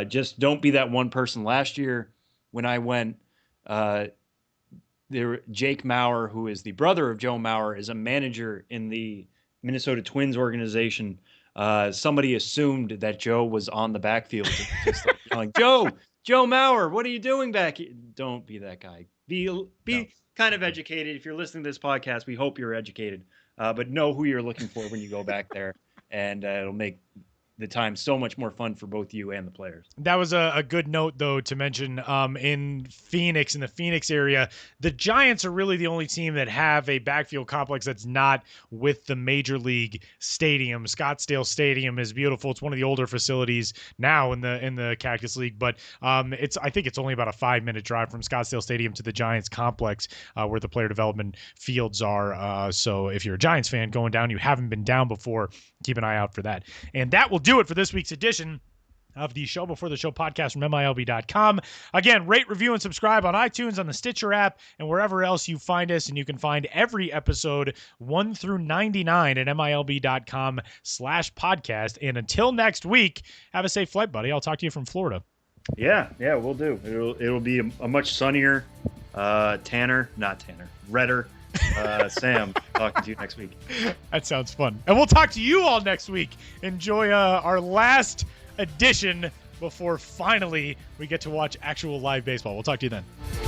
Just don't be that one person. Last year when I went, Jake Maurer, who is the brother of Joe Maurer, is a manager in the Minnesota Twins organization. Somebody assumed that Joe was on the backfield, just like yelling, Joe Maurer, what are you doing back here? Don't be that guy. Be kind of educated. If you're listening to this podcast, we hope you're educated, but know who you're looking for when you go back there, and it'll make the time so much more fun for both you and the players. That was a good note, though, to mention in the Phoenix area, the Giants are really the only team that have a backfield complex that's not with the major league stadium. Scottsdale Stadium is beautiful. It's one of the older facilities now in the Cactus League, but I think it's only about a 5-minute drive from Scottsdale Stadium to the Giants complex where the player development fields are. So if you're a Giants fan going down, you haven't been down before, keep an eye out for that. And that will do it for this week's edition of the Show Before the Show podcast from MILB.com. Again, rate, review, and subscribe on iTunes, on the Stitcher app, and wherever else you find us. And you can find every episode 1 through 99 at MILB.com/podcast. And until next week, have a safe flight, buddy. I'll talk to you from Florida. Yeah, we'll do. It'll be a much sunnier, redder Sam talking to you next week. That sounds fun. And we'll talk to you all next week. Enjoy our last edition before finally we get to watch actual live baseball. We'll talk to you then.